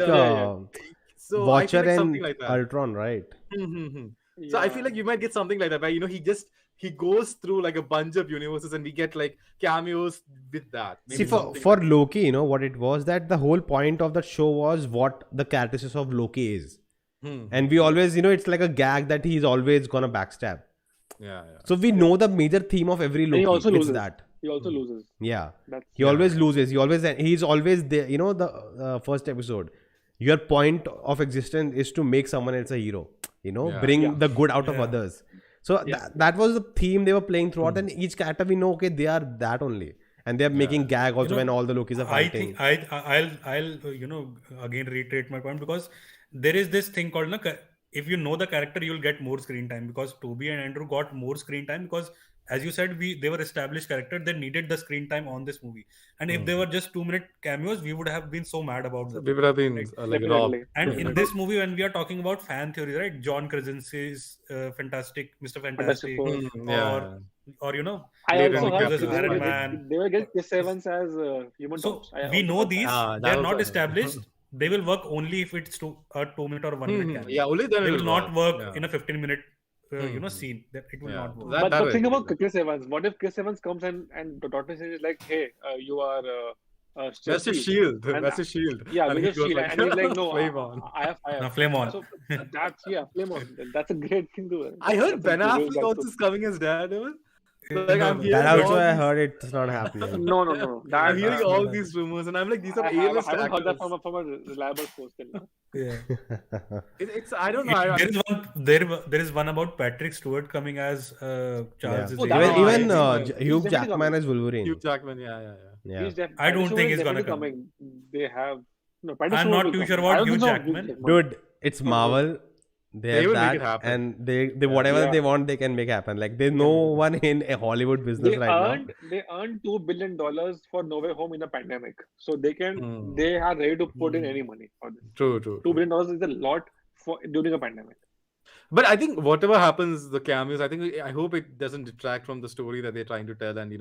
so Watcher I feel like and something like that. Ultron, right? So I feel like you might get something like that where he goes through like a bunch of universes and we get like cameos with that. See, Maybe for something like Loki, what it was, that the whole point of that show was what the characteristics of Loki is. And we always, it's like a gag that he's always gonna backstab. yeah. So we know the major theme of every Loki. he also it's loses. that. He also loses. Yeah. That's Always loses. He's always there. The first episode. Your point of existence is to make someone else a hero. Bring the good out of others. So that was the theme they were playing throughout. And each character we know, okay, they are that only. And they are making gag also when all the Lokis are I fighting. think I'll again reiterate my point, because there is this thing called if you know the character, you'll get more screen time, because Toby and Andrew got more screen time because, as you said, they were established characters. They needed the screen time on this movie, and if they were just 2-minute cameos, we would have been so mad about them. We would have been like robbed. definitely. And in this movie, when we are talking about fan theories, right? John Krasinski's Fantastic, Mr. Fantastic, Four. or I Later also in the heard Iron character. Man. they will get Chris Evans as Human So Torch. I we also know heard these. that They are was not also- established. They will work only if it's a 2-minute or 1-minute cameo. Yeah, only then They it will not work in a 15-minute scene. That it will Yeah. not work. But That the thing I about agree. Chris Evans, what if Chris Evans comes and the Doctor Strange is like, hey, you are That's a shield. And- That's a shield. Yeah, And with he a goes shield. And he's like, no, flame on. I have fire. Now, flame on. So that's, flame on. That's a great thing to do. I heard Ben That's a Affleck great also is coming as Daredevil. So, like, I'm hearing That all also I these- heard it's not happening. No. I'm hearing all these rumors, and I'm like, these are I A-list haven't heard that actors. from a reliable source till now. Yeah. It's I don't know. There is one about Patrick Stewart coming as Charles Yeah. Oh, Xavier. that Even one, even he's Hugh definitely Jackman coming. as Wolverine. Hugh Jackman, yeah. Yeah. I don't Patrick think Stewart is he's gonna definitely come. coming. They have no Patrick I'm Stewart not will too sure come. I about don't Hugh think so. Jackman. Dude, it's Marvel. They have will make it that, happen. and they whatever Yeah. they want, they can make happen. Like there's no one in a Hollywood business right now. They earned $2 billion for No Way Home in a pandemic, so they Hmm. are ready to put in any money for this. True. $2 billion is a lot for during a pandemic. But I think whatever happens, the cameos, I hope it doesn't detract from the story that they're trying to tell, and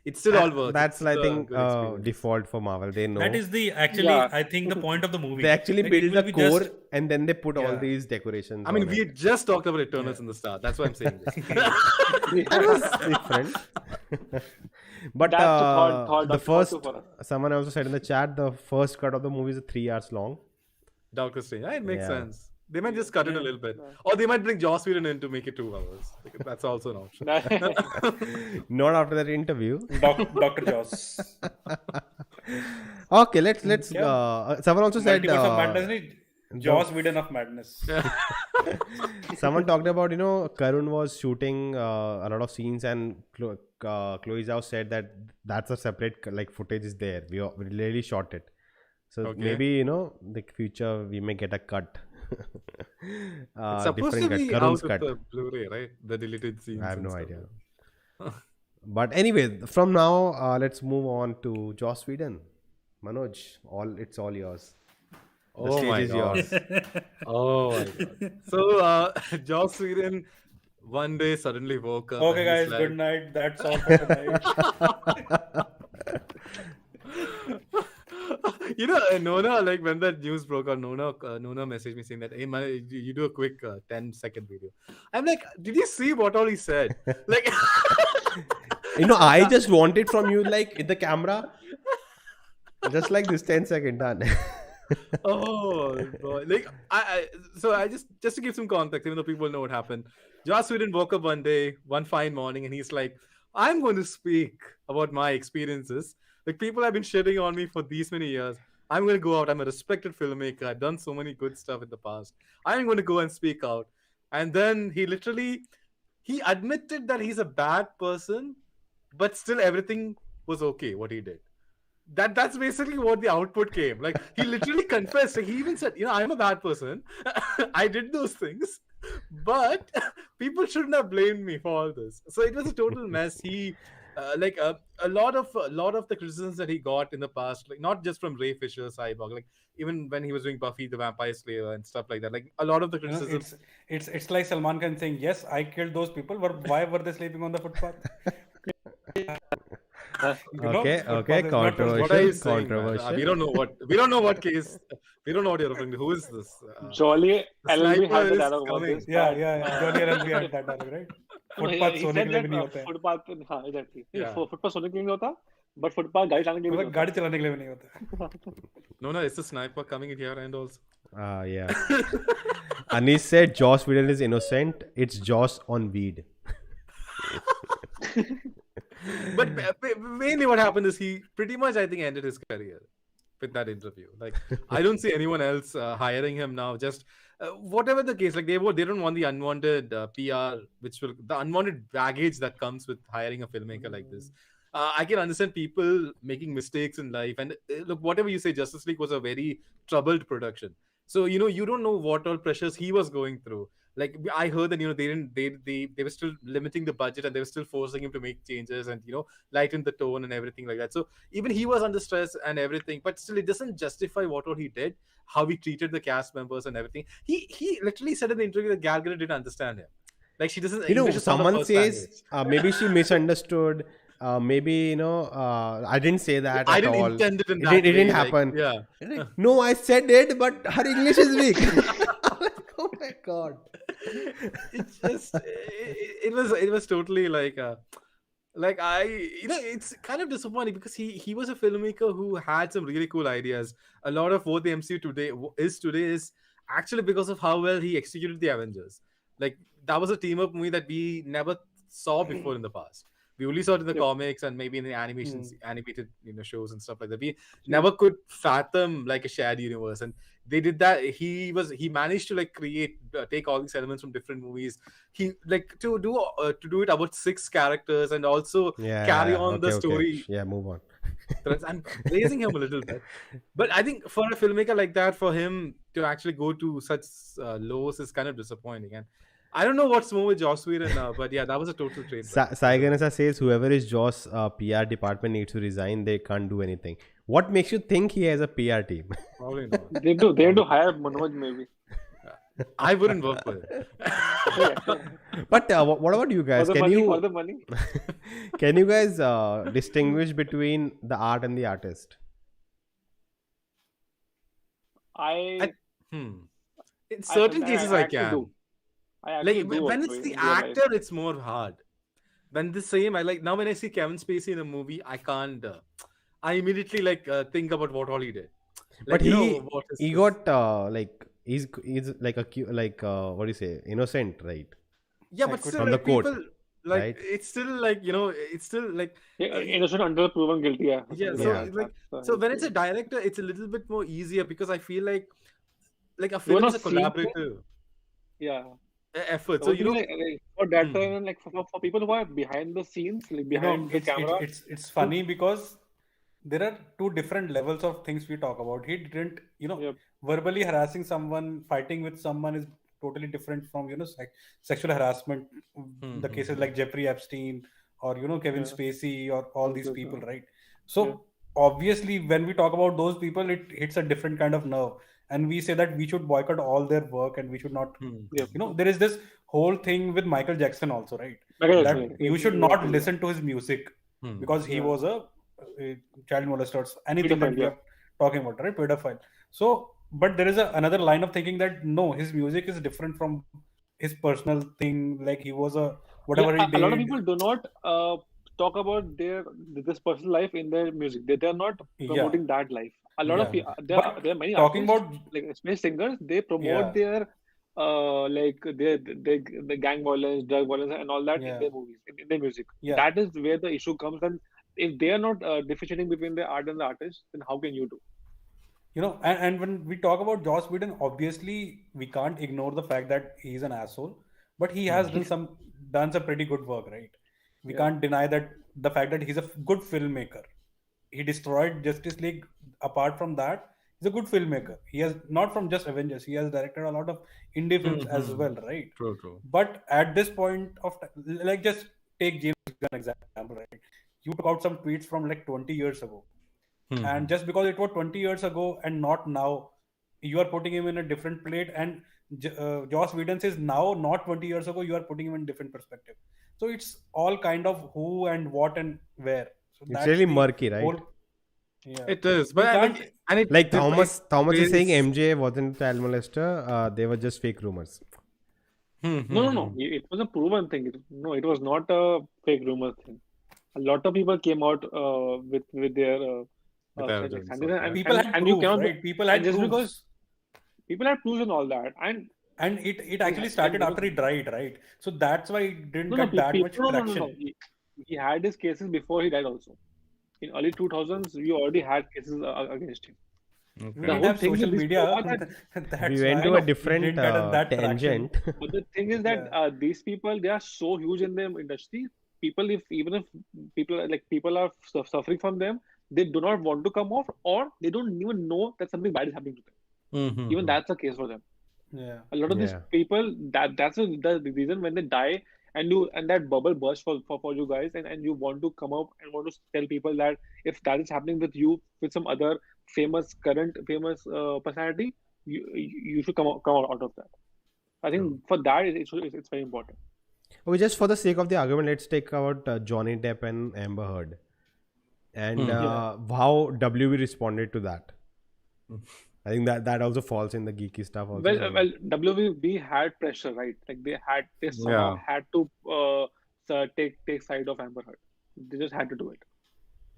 it still all works. That's It's I still a think good experience. default for Marvel. They know That is actually Yeah. I think the point of the movie. they actually Like, it build will the be core just- and then they put all Yeah. these decorations. I mean, on we it. had just talked about Eternals in the start. That's why I'm saying this. That was different. But That's the thought the of first, also for us. someone also said in the chat, the first cut of the movie is 3 hours long. Doctor Strange. Yeah, it makes Yeah. sense. They might just cut it a little bit, or they might bring Joss Whedon in to make it 2 hours. That's also an option. Not after that interview. Dr. Joss. Okay, let's. Someone also said. Multiverse of Madness, nahi? Joss Whedon of Madness. Someone talked about Karun was shooting a lot of scenes and Chloe Zhao said that that's a separate like footage is there. We really shot it. So Okay. maybe the future we may get a cut. It's supposed to different cut, be Karun's out cut. of the Blu-ray, right? The deleted scenes. I have and no stuff. idea. But anyway, from now let's move on to Joss Whedon. Manoj, it's all yours. The Oh stage my is god. yours. Oh my god. So Joss Whedon one day suddenly woke up. Okay, and guys, he's like, good night. That's all for tonight. Nona, like when that news broke out, Nona messaged me saying that, hey man, you do a quick 10-second video. I'm like, did you see what all he said? Like, I just want it from you, like in the camera, just like this 10-second done. oh boy. Like so I just to give some context, even though people know what happened. Joss Whedon woke up one fine morning, and he's like, I'm going to speak about my experiences. Like, people have been shitting on me for these many years. I'm going to go out. I'm a respected filmmaker. I've done so many good stuff in the past. I'm going to go and speak out. And then he admitted that he's a bad person, but still everything was okay, what he did. That's basically what the output came. Like, he literally confessed. Like, he even said, I'm a bad person. I did those things, but people shouldn't have blamed me for all this. So it was a total mess. He a lot of the criticisms that he got in the past, like not just from Ray Fisher, Cyborg, like even when he was doing Buffy the Vampire Slayer and stuff like that, like a lot of the criticisms. It's like Salman Khan saying, yes, I killed those people, but why were they sleeping on the footpath? Okay, controversial. What are you saying, man? Controversial. We don't know what case. We don't know what you're referring to. Who is this? Jolly LLB had the is dialogue about coming. this. Yeah. Johnny LLB had that dialogue, right? Footpath He सोने said के लिए that भी नहीं होता है footpath हाँ exactly Yeah. Footpath सोने के लिए नहीं होता but फुटपाथ गाड़ी चलाने के लिए भी मतलब नहीं गाड़ी चलाने के लिए भी नहीं होता है No, it's the sniper coming in here and also. Yeah. Anis said Joss Whedon is innocent. It's Joss on weed. But mainly what happened is he pretty much, I think, ended his career with that interview. Like, I don't see anyone else hiring him now. Just whatever the case, like they don't want the unwanted PR, the unwanted baggage that comes with hiring a filmmaker like this. I can understand people making mistakes in life, and look, whatever you say, Justice League was a very troubled production. So you don't know what all pressures he was going through. Like, I heard that they were still limiting the budget, and they were still forcing him to make changes and lighten the tone and everything like that. So even he was under stress and everything, but still it doesn't justify what all he did, how he treated the cast members and everything. He literally said in the interview that Gal Gadot didn't understand him. Like, she doesn't. English is not her Someone first says language. maybe she misunderstood. Maybe I didn't say that I at didn't all. intend it in It that didn't way, like, happen. yeah. No, I said it, but her English is weak. Oh my god. It's just it was totally like it's kind of disappointing because he was a filmmaker who had some really cool ideas. A lot of what the MCU today is actually because of how well he executed the Avengers. Like, that was a team up movie that we never saw before in the past. We only saw it in the Yep. comics and maybe in the Hmm. animated shows and stuff like that. We never could fathom like a shared universe, and they did that. He managed to like create take all these elements from different movies. He like to do it about 6 characters and also carry Yeah. on the Okay. story Yeah. Move on. threads. I'm praising him a little bit, but I think for a filmmaker like that, for him to actually go to such lows is kind of disappointing. And I don't know what's more with Joss Whedon, but yeah, that was a total train wreck. Saiganasa says whoever is Joss PR department needs to resign. They can't do anything. What makes you think he has a PR team? Probably not. They have to hire Manoj maybe. I wouldn't work for it. Yeah. But what about you guys? For the Can money, you for the money. can you guys distinguish between the art and the artist? I Hmm. In I certain I cases, I actually can. do. I actually Like do when also it's the in real life. actor, it's more hard. When the same, I like now when I see Kevin Spacey in a movie, I can't. I immediately like think about what all he did. But Like what is he this? got like he's like like what do you say, innocent, right? Yeah, but Acquitted. still, From the like court, people, like right? it's still like it's still like Yeah, he- innocent until proven guilty. Yeah, yeah. something So like Yeah. that. like That's so when it's his a director, it's a little bit more easier because I feel like a You film wanna is a see it? collaborative Yeah. effort. The So whole thing is like for hmm, director and like for people who are behind the scenes, like You know, behind the camera. it's funny because there are two different levels of things we talk about. He didn't, Yep. verbally harassing someone, fighting with someone is totally different from, sexual harassment. The cases like Jeffrey Epstein or, Kevin Yeah. Spacey or all these Okay. people, right? Yeah. So obviously, when we talk about those people, it hits a different kind of nerve. And we say that we should boycott all their work and we should not, Yep. there is this whole thing with Michael Jackson also, right? Like, That you should not listen to his music because he Yeah. was a child molester, or anything that Pedophile, we yeah. are talking about, right? Pedophile. So, but there is another line of thinking that no, his music is different from his personal thing. Like he was Yeah, whatever he a lot of did. people do not talk about this personal life in their music. They are not Yeah, promoting that life. A lot of yeah. people, But there are many talking artists, about like especially singers, they promote yeah, their like their the gang violence, drug violence, and all that in yeah, their movies, in their music. yeah. That is where the issue comes. And if they are not differentiating between the art and the artist, then how can you do? And when we talk about Joss Whedon, obviously we can't ignore the fact that he's an asshole, but he has done some pretty good work, right? We Yeah. can't deny that the fact that he's a good filmmaker. He destroyed Justice League. Apart from that, he's a good filmmaker. He has not from just Avengers. He has directed a lot of indie films as well, right? True. But at this point of time, like just take James Gunn example, right? You took out some tweets from like 20 years ago, and just because it was 20 years ago and not now, you are putting him in a different plate. And Joss Whedon says now, not 20 years ago, you are putting him in different perspective. So it's all kind of who and what and where. So It's that's really the murky, right? whole. Yeah, It is, we but can't. and it Like did- Thomas is saying plays- MJ wasn't a child molester. They were just fake rumors. No. It was a proven thing. No, it was not a fake rumor thing. A lot of people came out with their With evidence, standards, okay. People had and you proof, cannot, right? People and had just because proofs. people had proofs and all that, And it actually started after he died, right? So that's why it didn't no, get that much no. traction. He had his cases before he died also. In early 2000s, we already had cases against him. We The didn't whole have thing with social this media. was that, That's We went why to he a different didn't get that traction. tangent. but the thing is that these people, they are so huge in their industry. People, if people are suffering from them, they do not want to come off, or they don't even know that something bad is happening to them. Even that's the case for them. Yeah. A lot of these Yeah. people, that's the reason when they die, and that bubble bursts for you guys, and you want to come up and want to tell people that if that is happening with you, with some other current famous personality, you should come out of that. I think for that it's very important. Okay, just for the sake of the argument, let's take about Johnny Depp and Amber Heard, and how WB responded to that. I think that also falls in the geeky stuff. Also, Well, WB had pressure, right? Like they somehow had to take side of Amber Heard. They just had to do it.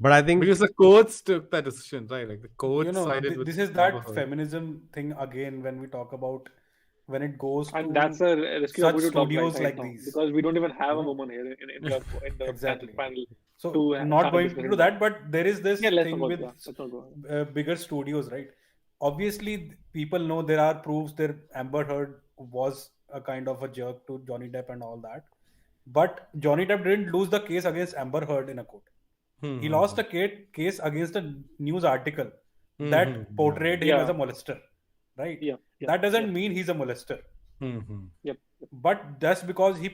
but I think because the courts took that decision, right? Like the courts You know, sided with this is Amber that Heard. feminism thing again when we talk about when it goes And to that's a risky such opportunity to talk studios right like now these, because we don't even have you a know. woman here in the Exactly. panel So to not start going into discussing that. that, but there is this Yeah, let's not thing go. with Yeah, let's not go. bigger studios, right? Obviously, people know there are proofs that Amber Heard was a kind of a jerk to Johnny Depp and all that. But Johnny Depp didn't lose the case against Amber Heard in a court. He lost a case against a news article that portrayed him as Yeah, a molester, right? yeah, yeah, That yeah. doesn't mean he's a molester. Yep. But just because he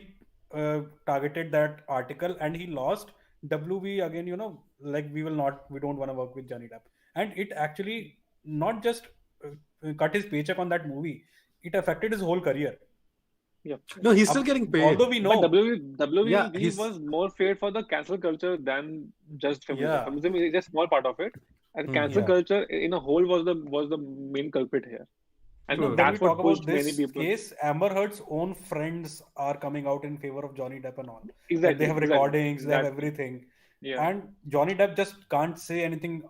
targeted that article and he lost, WB again, like we don't want to work with Johnny Depp. And it actually not just cut his paycheck on that movie, it affected his whole career. Yep. No, he's still getting paid. Although we But know, Yeah, WWE he's was more paid for the cancel culture than just feminism. Yeah. Feminism is a small part of it, and cancel Yeah. culture in a whole was the main culprit here, and True. when we that's what talk about pushed many this people. case, Amber Heard's own friends are coming out in favor of Johnny Depp and all. Like Exactly. they have Exactly. recordings, they have Exactly. everything. Yeah. And Johnny Depp just can't say anything.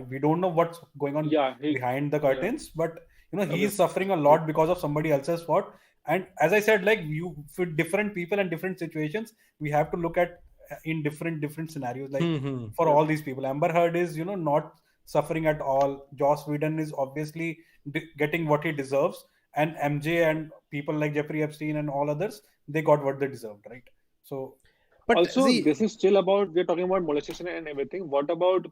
We don't know what's going on Yeah. behind the Yeah. curtains, but Okay. he's suffering a lot because of somebody else's fault. And as I said, like you, for different people and different situations, we have to look at in different scenarios. Like for all these people, Amber Heard is not suffering at all. Joss Whedon is obviously getting what he deserves, and MJ and people like Jeffrey Epstein and all others, they got what they deserved, right? So But Also, see, this is still about we're talking about molestation and everything. What about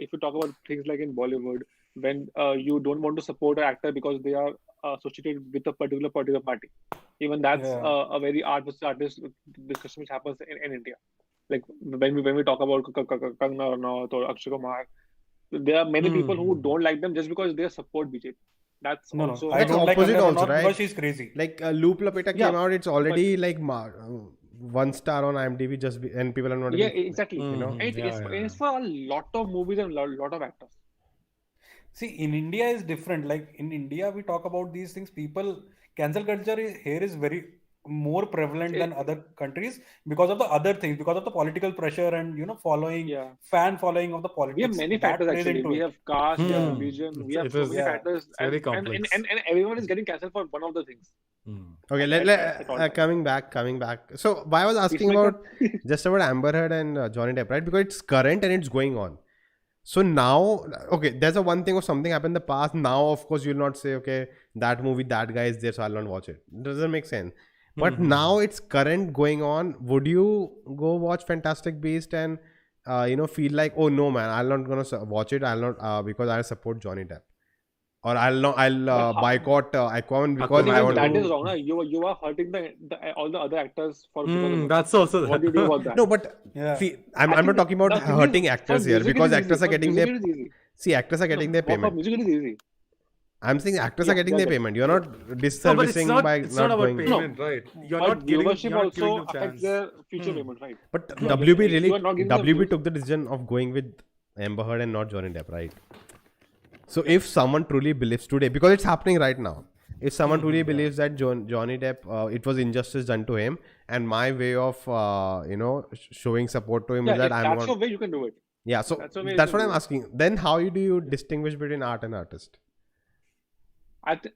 if you talk about things like in Bollywood, when you don't want to support an actor because they are associated with a particular political party? Even that's yeah, a very art versus artist discussion which happens in India. Like when we talk about Kangna Ranaut or Akshay Kumar, there are many people who don't like them just because they support BJP. That's no, also I that's don't like opposite Kangana also, Ranaut right? because she's crazy. Like Loop Lapeta yeah, came out, it's but already like 1 star on IMDb, and people are not yeah, even, exactly. It's for a lot of movies and lot of actors. See, in India is different. Like in India, we talk about these things. People cancel culture here is very more prevalent than It, other countries because of the other things, because of the political pressure and following yeah. fan following of the We have politics many that factors plays actually. into We it. have caste, we have Yeah, religion, we have It so is many yeah. factors, it's very and complex. everyone is getting cancelled for one of the things okay. at all times. Coming back. So why I was asking Peacemaker, about just about Amber Heard and Johnny Depp, right? Because it's current and it's going on. So now, okay, there's a one thing of something happened in the past. Now, of course, you'll not say, okay, that movie, that guy is there, so I'll not watch it. Doesn't make sense. But now it's current going on. Would you go watch Fantastic Beast and feel like, oh no, man, I'm not gonna watch it. I'll not because I support Johnny Depp, or I'll but boycott Aquaman but because I even want that to. is wrong. Na? You are hurting the all the other actors for because of it. That's also What do you do about that? No, but Yeah. see, I'm I not think talking about the thing hurting is, for actors here music it because is actors easy. are For getting music their it is easy. see actors are No, getting their for payment. music it is easy. I'm saying actors are Yeah, getting yeah, their yeah. payment. You're not no, but it's disservicing not. by It's not not about going. No, payment, right? You're but not giving. viewership You're not giving also them affects chance. their future payment, right? But You are WB if you really are not giving them WB views, took the decision of going with Amber Heard and not Johnny Depp, right? So if someone truly believes today, because it's happening right now, if someone truly believes that Johnny Depp, it was injustice done to him, and my way of showing support to him is yeah, that if I'm that's going. your way, you can do it. Yeah, so That's the way you that's can what do I'm it. asking. Then how do you distinguish between art and artist?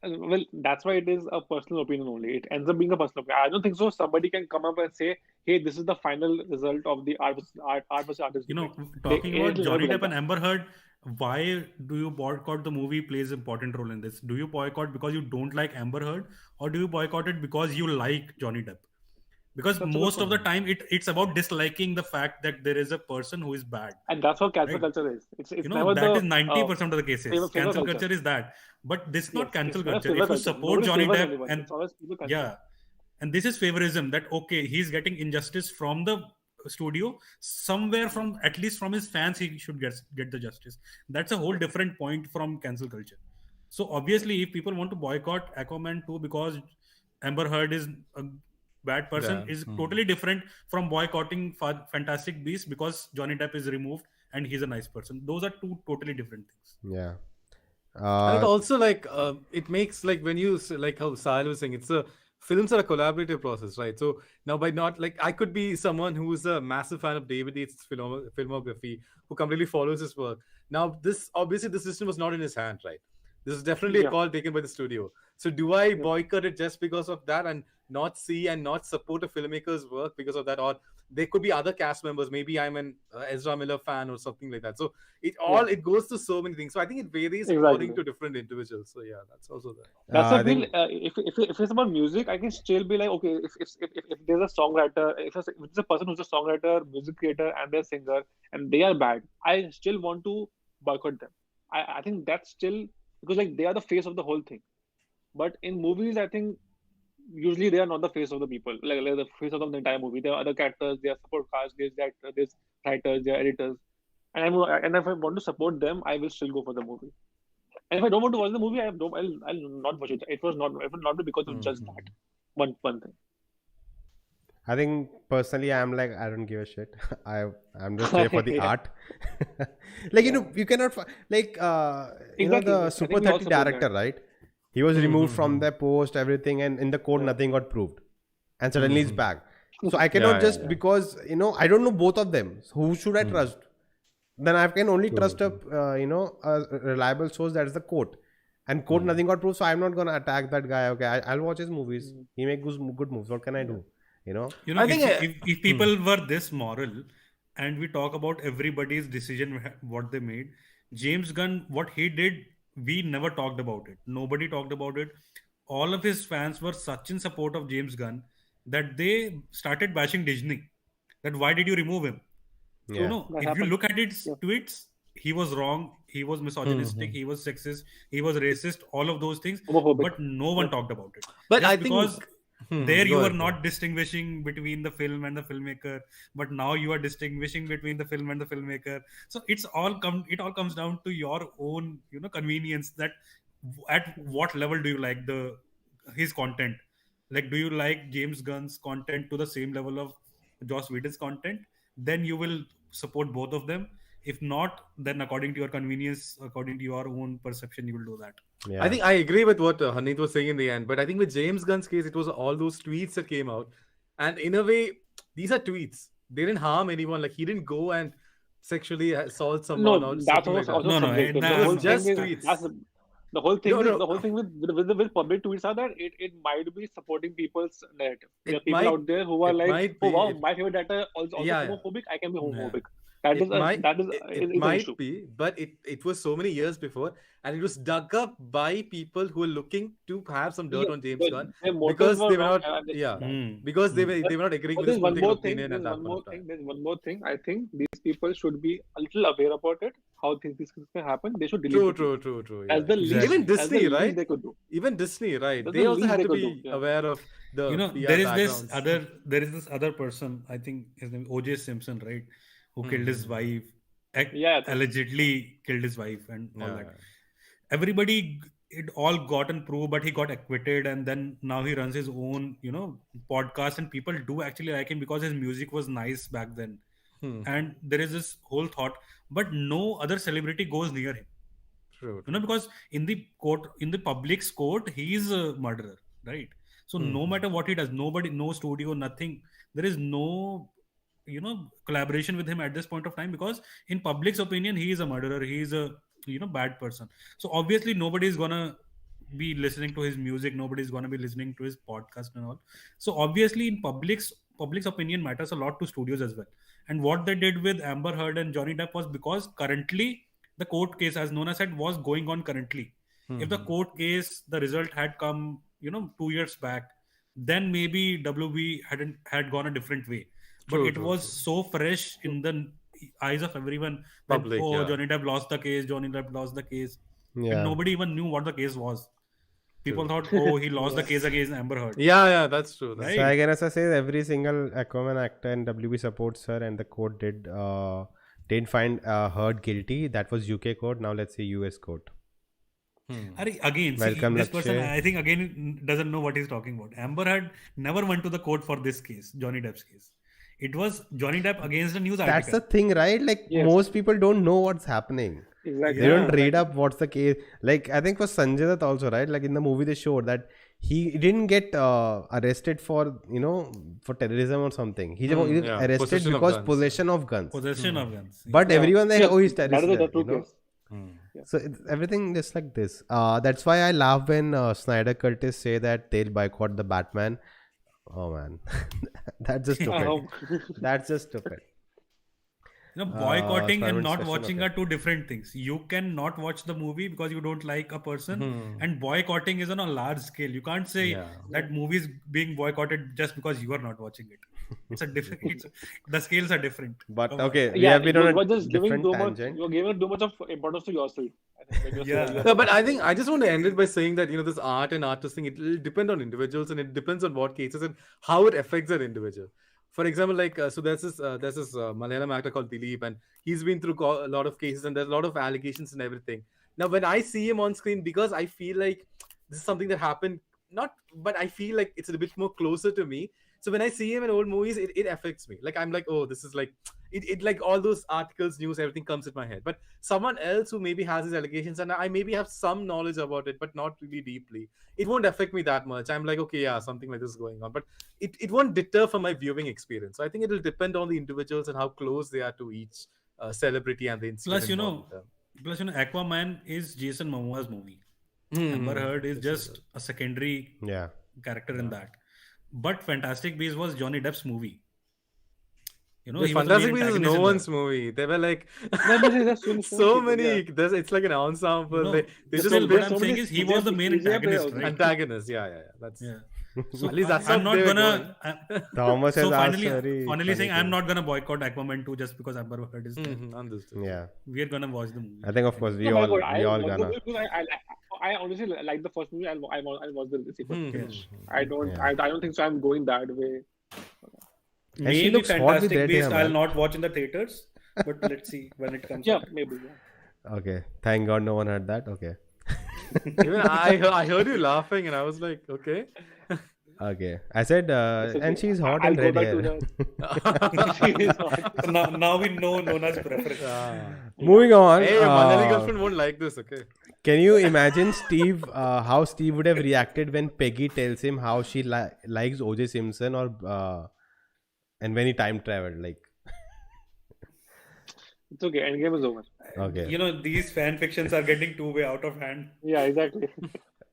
Well, that's why it is a personal opinion only. It ends up being a personal opinion. I don't think so. Somebody can come up and say, "Hey, this is the final result of the art versus artist debate." Talking about It'll never Johnny be like Depp and that. Amber Heard, why do you boycott the movie plays important role in this? Do you boycott because you don't like Amber Heard, or do you boycott it because you like Johnny Depp? Because That's a good most of the point. time it's about disliking the fact that there is a person who is bad, And that's what cancel right? culture is. It's never That the is 90% of the cases. favor Cancel culture. culture is that, but this is not Yes, cancel it's never culture. favor If you culture. support Nobody Johnny favors Depp anyone. and It's always people cancel. yeah, and this is favorism, that okay, he's getting injustice from the studio, somewhere from at least from his fans he should get the justice. That's a whole different point from cancel culture. So obviously if people want to boycott Aquaman 2 because Amber Heard is a bad person, Yeah. is totally different from boycotting Fantastic Beasts because Johnny Depp is removed and he's a nice person. Those are two totally different things. Yeah. And it also it makes when you like how Sahil was saying, it's a films are a collaborative process, right? So now by not I could be someone who's a massive fan of David Yates' filmography, who completely follows his work. Now this obviously the system was not in his hand, right? This is definitely a Yeah. call taken by the studio. So do I boycott it just because of that and not see and not support a filmmaker's work because of that? Or there could be other cast members. Maybe I'm an Ezra Miller fan or something like that. So it goes to so many things. So I think it varies according Exactly. to different individuals. So yeah, that's also there. That's why I I feel think if it's about music, I can still be like, okay, if there's a songwriter, if it's a person who's a songwriter, music creator, and they're a singer, and they are bad, I still want to boycott them. I think that's still because like they are the face of the whole thing. But in movies, I think usually they are not the face of the people, like the face of the entire movie. There are other characters, there are support cast, there's actor, there's writers, there are editors, and if I want to support them, I will still go for the movie. And if I don't want to watch the movie, I'll not watch it. It will not be because of just that one thing. I think personally, I'm like, I don't give a shit. I'm just here for the Yeah. art. Like, you know, you cannot like you know, Exactly. the I Super think we all 30 support director, that. right? He was removed from their post, everything, and in the court, Yeah. nothing got proved, and suddenly he's back. So I Yeah, cannot yeah, just yeah. because you know I don't know both of them. So who should I trust? Then I can only trust a you know a reliable source, that is the court. And court nothing got proved, so I'm not gonna attack that guy. Okay, I'll watch his movies. He make good moves. What can I do? You know. You know, I think if people were this moral, and we talk about everybody's decision, what they made, James Gunn, what he did, we never talked about it. Nobody talked about it. All of his fans were such in support of James Gunn that they started bashing Disney. That why did you remove him? So Yeah. no, That if you happened. look at its Yeah. tweets, he was wrong. He was misogynistic. He was sexist. He was racist. All of those things, Homophobic. but no one talked about it. But Just I think because there go you are ahead, not distinguishing between the film and the filmmaker, but now you are distinguishing between the film and the filmmaker. So it all comes down to your own, you know, convenience. That at what level do you like his content? Like, do you like James Gunn's content to the same level of Joss Whedon's content? Then you will support both of them. If not, then according to your convenience, according to your own perception, you will do that. Yeah. I think I agree with what Harneet was saying in the end, but I think with James Gunn's case, it was all those tweets that came out, and in a way, these are tweets. They didn't harm anyone. Like he didn't go and sexually assault someone or No, that's something like also that. No, subjective. nah, The It was whole just thing is tweets. that's the whole thing. No, Is, no. the whole thing with public tweets are that it might be supporting people's narrative. There are It people might- out there who are it like, might oh be. wow, It- my favorite actor also Yeah, yeah. homophobic. I can be homophobic. It Is it an might issue. be, but it was so many years before, and it was dug up by people who were looking to have some dirt Yeah, on James but Gunn their motives because were they were wrong. not, yeah, Hmm. because they were not agreeing But with his there's one political more thing. opinion at There's that one point more of time. thing. There's one more thing. I think these people should be a little aware about it. How these things can happen. They should delete True, it. true. That's the Yeah. least. Exactly. Even That's the Disney, least right? they could do. Even Disney, right? That's They the also least had they to could be do. Yeah. aware of the You know, PR backgrounds. there is this other person, I think his name is OJ Simpson, right, who killed his wife, Yeah, allegedly killed his wife and all Yeah. that. Everybody, it all gotten proved, but he got acquitted, and then now he runs his own, you know, podcast, and people do actually like him because his music was nice back then. And there is this whole thought, but no other celebrity goes near him. True. You know, because in the court, in the public's court, he is a murderer, right? So no matter what he does, nobody, no studio, nothing, there is no, you know, collaboration with him at this point of time, because in public's opinion, he is a murderer, he is a, you know, bad person. So obviously nobody is gonna be listening to his music, nobody is gonna be listening to his podcast and all. So obviously in public's opinion matters a lot to studios as well. And what they did with Amber Heard and Johnny Depp was because currently the court case, as Nona said, was going on currently. If the court case, the result had come, you know, 2 years back, then maybe WB had gone a different way. But True, it true, was true. so fresh in the eyes of everyone that, Public, oh, yeah. Johnny Depp lost the case, Johnny Depp lost the case. Yeah. And nobody even knew what the case was. People True. thought, oh, he lost the case against Amber Heard. Yeah, that's true. That's Right. So I can also say every single Aquaman actor in WB supports her, and the court didn't find Heard guilty. That was UK court. Now let's say US court. Again, see, Welcome, this person, Lakshay. I think, again, doesn't know what he's talking about. Amber Heard never went to the court for this case, Johnny Depp's case. It was Johnny Depp against a news That's the article. thing, right? Like Yes. most people don't know what's happening. Exactly. They don't Yeah. read up what's the case. Like I think for Sanjay Dutt also, right? Like in the movie they showed that he didn't get arrested for, you know, for terrorism or something. He was yeah. arrested Possession of because guns. possession of guns. Possession of guns. But everyone like, Yes, oh, he's that is terrorist. the true You know? case. So it's everything just like this. That's why I laugh when Snyder Curtis say that they'll boycott the Batman. Oh man, that's just stupid. That's just stupid. Boycotting and Spider-Man not discussion, watching okay. are two different things. You can not watch the movie because you don't like a person, and boycotting is on a large scale. You can't say that movie is being boycotted just because you are not watching it. It's a different. The scales are different. But Come on. okay, we Yeah, have been on you're a just giving different too much. tangent. You're giving too much of importance to yourself. I think when you're Yeah. saying No, but I think I just want to end it by saying that this art and artist thing, it will depend on individuals and it depends on what cases and how it affects that individual. For example, like so there's this Malayalam actor called Dilip, and he's been through a lot of cases and there's a lot of allegations and everything. Now, when I see him on screen, because I feel like this is something that happened, but I feel like it's a bit more closer to me. So when I see him in old movies, it affects me. Like I'm like, oh, this is like it like all those articles, news, everything comes in my head. But someone else who maybe has these allegations and I maybe have some knowledge about it, but not really deeply, it won't affect me that much. I'm like, okay, yeah, something like this is going on. But it won't deter from my viewing experience. So I think it'll depend on the individuals and how close they are to each celebrity and the incident. Plus, Aquaman is Jason Momoa's movie. Amber Heard is just a secondary character in that. But Fantastic Beasts was Johnny Depp's movie. Fantastic Beasts is no one's movie. They were like so many. It's like an ensemble. No, they just what I'm saying is he was the main antagonist, right? Antagonist, yeah. That's So at least that's I'm what not they were gonna. Thomas has So asked finally very saying funny I'm thing. not gonna boycott Aquaman 2 just because Amber Heard is there. understood. Yeah, We are gonna watch the movie. I think of course we No, all I gonna. I honestly like the first movie. I'll watch the sequel. Finish. I don't think so. I'm going that way. And she Maybe looks hot with Fantastic red Beasts hair, I'll man. not watch in the theaters, but let's see when it comes. Yeah, out. maybe. Yeah. Okay, thank God no one heard that. Okay, Even I heard you laughing and I was like, okay. okay. I said, It's okay. and she's hot I'll in go red back hair. to that. So now we know Nona's preference. Moving on. Hey, Malayali girlfriend won't like this, okay? Can you imagine Steve? How Steve would have reacted when Peggy tells him how she likes O.J. Simpson or and when he time traveled, like. It's okay. Endgame is over. Okay. These fan fictions are getting way out of hand. Yeah, exactly.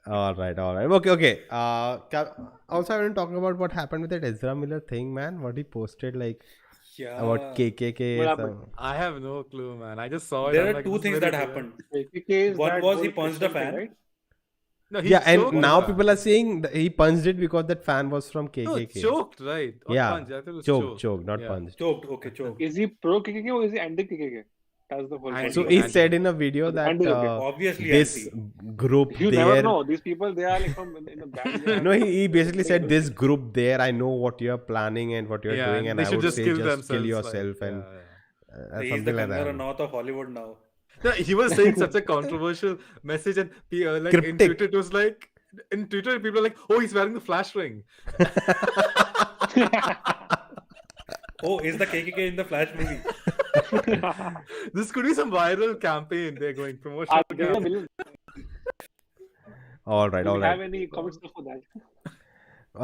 All right. Okay. Also, I want to talk about what happened with that Ezra Miller thing, man. What he posted, like about KKK. What happened? I have no clue, man. I just saw it. There I'm are like, two this is things very that weird. happened. KKK is One that was he whole punched a Christian thing, fan. right? No, he Yeah, and choked now the people fan. are saying that he punched it because that fan was from No, KKK. choked, right? Or Yeah, punched. I thought it was choked, not Yeah. punched. Choked. Okay, choked. Is he pro KKK or is he anti KKK? That's the whole Anti- point. So Anti- he said in a video that Anti, okay. Obviously, this group You never there. know. These people, they are like from in the band. No, he basically said this group there. I know what you're planning and what you're Yeah, doing, and they I should would just say kill just themselves. kill yourself like, and He's the something like Kannada that. north of Hollywood now. No, he was saying such a controversial message, and like in Cryptic. Twitter, it was like in Twitter, people are like, "Oh, he's wearing the flash ring." Oh, is the KKK in the Flash movie? This could be some viral campaign. They're going promotion. Are they a villain? All right, Do all you right. have any comments for that?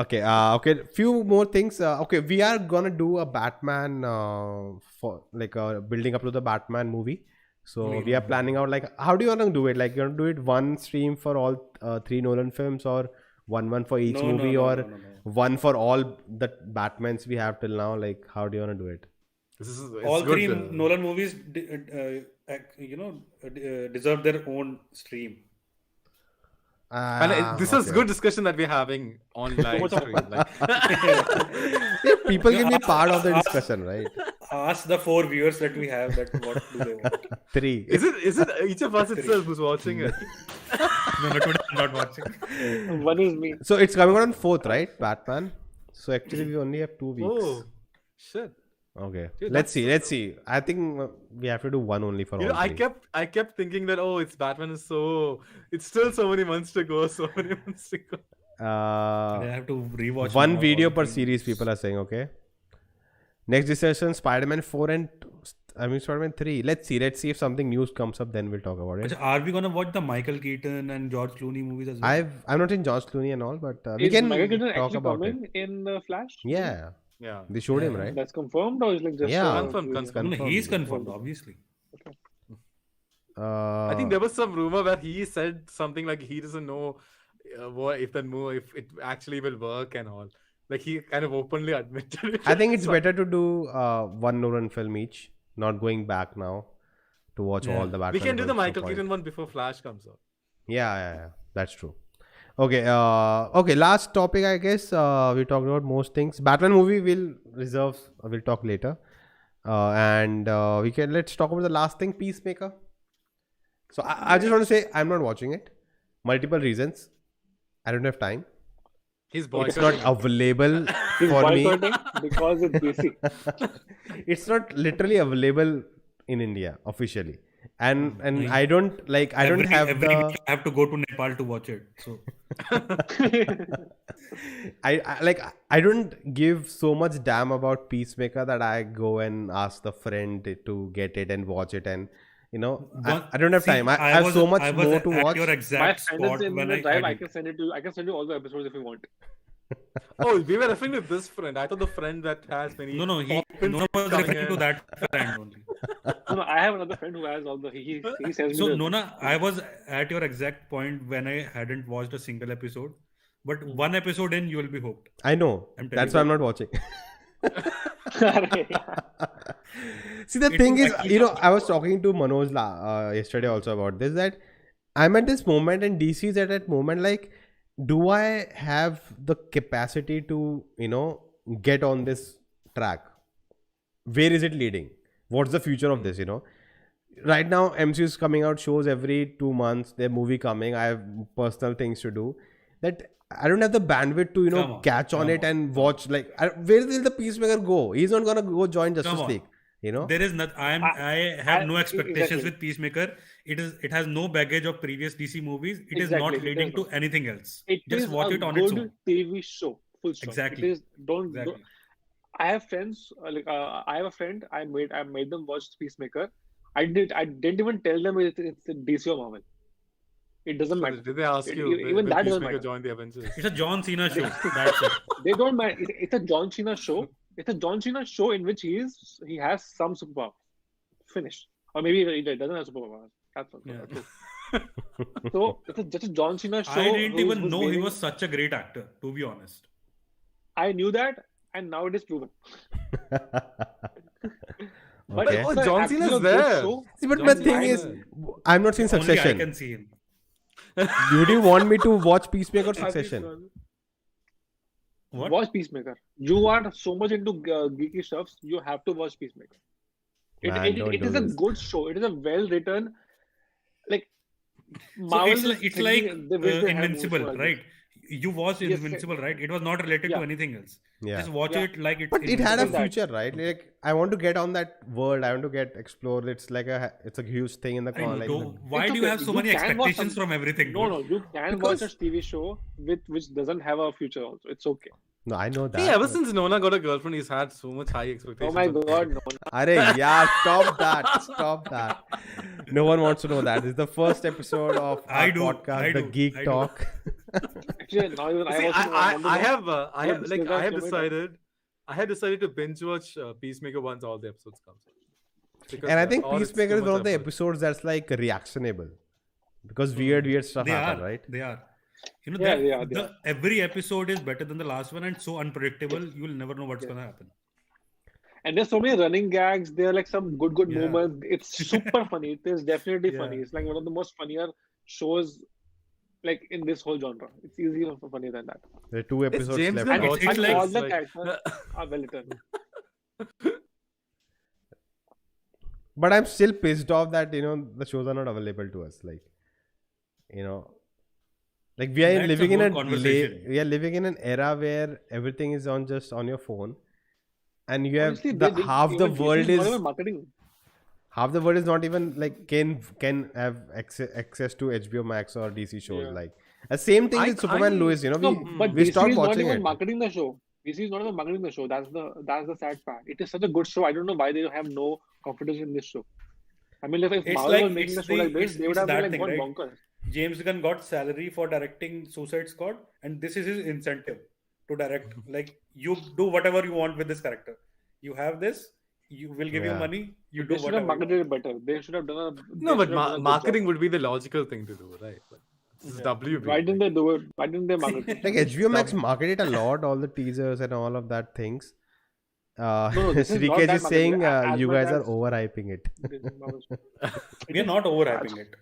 Okay, okay. Few more things. Okay, we are gonna do a Batman for like building up to the Batman movie. So we are planning out like how do you want to do it? Like you want to do it one stream for all 3 Nolan films, or one for each movie, or one for all the Batmans we have till now? Like how do you want to do it? It's All good, three Nolan movies, deserve their own stream. And this is good discussion that we're having on live stream. Like, Yeah, people can be part of the discussion, right? Ask the 4 viewers that we have that what do they want. 3. is it each of us itself who's watching it? No, today I'm not watching. One is me. So it's coming out on 4th, right? Batman. So actually we only have 2 weeks. Oh, shit. Okay. Dude, Let's see. I think we have to do one only for all. I 3. kept thinking that it's Batman is it's still so many months to go. I have to rewatch One now, video all per three. series, people are saying. Okay. Next discussion: Spider-Man 4 and Spider-Man 3. Let's see if something news comes up. Then we'll talk about it. Are we gonna watch the Michael Keaton and George Clooney movies as well? I'm not in George Clooney and all, but we Is can Michael Keaton talk actually about it. coming in the Flash? Yeah, Yeah. they showed him, right? That's confirmed or is like just Yeah. Confirmed. No, he's confirmed, obviously. I think there was some rumor where he said something like he doesn't know if it actually will work and all. Like he kind of openly admitted it. I think it's So- better to do one Nolan film each, not going back now to watch all the Batman. We can do the films, no Michael point. Keaton one before Flash comes out. Yeah, that's true. Okay, okay. Last topic, I guess. We talked about most things. Batman movie we'll reserve. We'll talk later. And let's talk about the last thing, Peacemaker. So I just want to say I'm not watching it. Multiple reasons. I don't have time. He's It's not boycotting. available He's for me. boycotting because it's DC. It's not literally available in India officially. And I don't have every the week I have to go to Nepal to watch it. So I don't give so much damn about Peacemaker that I go and ask the friend to get it and watch it, and I don't have time. I have so much more to watch. Your My exact friend is spot in when the drive. I I can send it to you. I can send you all the episodes if you want. Oh, we were referring to this friend. I thought the friend that has many. No, he Poppins was coming referring to in. that friend only. No, I have another friend who has all the. He sends me. So the, Nona, I was at your exact point when I hadn't watched a single episode, but one episode in you will be hooked. I know. I'm telling That's why you. I'm not watching. Arey, See, the It thing was is, actually- I was talking to Manoj yesterday also about this, that I'm at this moment and DC is at that moment, like, do I have the capacity to, get on this track? Where is it leading? What's the future of this, Right now, MCU is coming out shows every 2 months. Their movie coming. I have personal things to do. That I don't have the bandwidth to, Come on, catch on come it on. and watch. Like, where will the Peacemaker go? He's not gonna go join Justice Come on. League. There is not. I have no expectations exactly. with Peacemaker. It has no baggage of previous DC movies. It is Exactly, not it leading does to anything else. it Just is watch a it on good its own. TV show. Full stop. Exactly. It is. Don't. Exactly. I have friends. I have a friend. I made them watch Peacemaker. I didn't even tell them it's DC or Marvel. It doesn't So matter. did they ask you? Even will that doesn't Peacemaker matter. join the Avengers? It's a John Cena show. That's it. They don't mind. It's a John Cena show. It's a John Cena show in which he has some superpower. Finish. Or maybe he doesn't have superpowers. That's not Yeah. true. So it's just a John Cena show. I didn't even who's know he gaining- was such a great actor, to be honest. I knew that, and now it is proven. But Okay. it's Oh, a John actually Cena's a good there. show. See, but John the Cena thing is is, there. I'm not seeing Only I Succession. can see him. Would you want me to watch Peacemaker or Succession? What? Watch Peacemaker. You are so much into geeky stuffs. You have to watch Peacemaker. Man, don't It do is a this. good show. It is a well written. Like So Marvel it's is like thinking they wish they had more Invincible, show like right? this. You watched Yes, Invincible, right? It was not related Yeah. to anything else. Yeah. Just watch Yeah. it like it's. But it had a Invincible. future, right? Like, I want to get on that world. I want to explore. It's like it's a huge thing in the I con. Like, don't- Why It's do you okay. have so You many can watch expectations some- from everything? No, dude? no, you can Because- watch a TV show which doesn't have a future. Also, it's okay. no, I know that. See, ever but- since Nona got a girlfriend, he's had so much high Oh expectations. my of God, him. no. Arey, yeah, stop that. Stop that. No one wants to know that. This is the first episode of our I do, podcast, I the do, Geek I do. Talk. Actually, now even See, also want to know. I have What like discuss I have that decided, I had decided to binge watch Peacemaker once all the episodes come. Because, And I think or it's Peacemaker too is one much of the effort. episodes that's like reactionable. Because weird stuff They happen, are, right? They are. You know, Yeah, that- they are. every episode is better than the last one and so unpredictable. You will never know what's Yes. gonna happen. And there's so many running gags. There are like some good Yeah. moments. It's super funny. It is definitely Yeah. funny. It's like one of the most funnier shows like in this whole genre. It's easy enough funnier than that. There are 2 episodes James left. Gunn And now. it's watching like- all this, the characters are well written. But I'm still pissed off that, the shows are not available to us. Like, like we are That's a living in whole conversation. we are living in an era where everything is just on your phone. And you have Honestly, half the even world DC not is even marketing. half the world is not even like can have access to HBO Max or DC shows. Yeah. Like the same thing I- with Superman I- Lewis. No, but we DC stopped is not watching even it. marketing the show. DC is not even marketing the show. That's the sad part. It is such a good show. I don't know why they have no confidence in this show. I mean, if It's Marvel like- was making a it's show like the- this, they would it's have been that like thing, gone right? bonkers. James Gunn got salary for directing Suicide Squad, and this is his incentive to direct. Like, you do whatever you want with this character. You have this, You will give you Yeah. money. You They do should have whatever. marketed it better. They should have done a. No, they but should have done a good marketing job. would be the logical thing to do, right? But this is Yeah. WB. Why didn't they do it? Why didn't they market it? Like HBO Max marketed it a lot, all the teasers and all of that things. No, this is not Srikesh that is saying marketed. As you much guys are as- overhyping it. We are not overhyping it.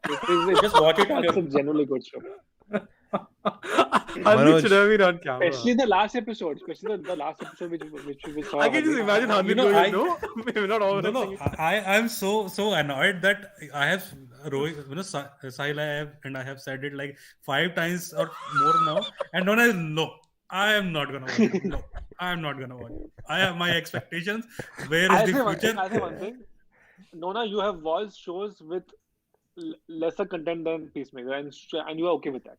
It's Just watch it on It's a your. genuinely good show. Harneet Manoj. should have been on camera. Especially the last episode. Especially the last episode which we saw. I can just imagine Harneet You know, going, I- no, we're not all No. I'm so annoyed that I have Sahil I have said it like 5 times or more now, and Nona is no. I am not gonna watch it. No, I am not gonna watch it. I have my expectations. Where I is say the one thing. future? I say one thing. Nona, you have watched shows with lesser content than Peacemaker, and you are okay with that.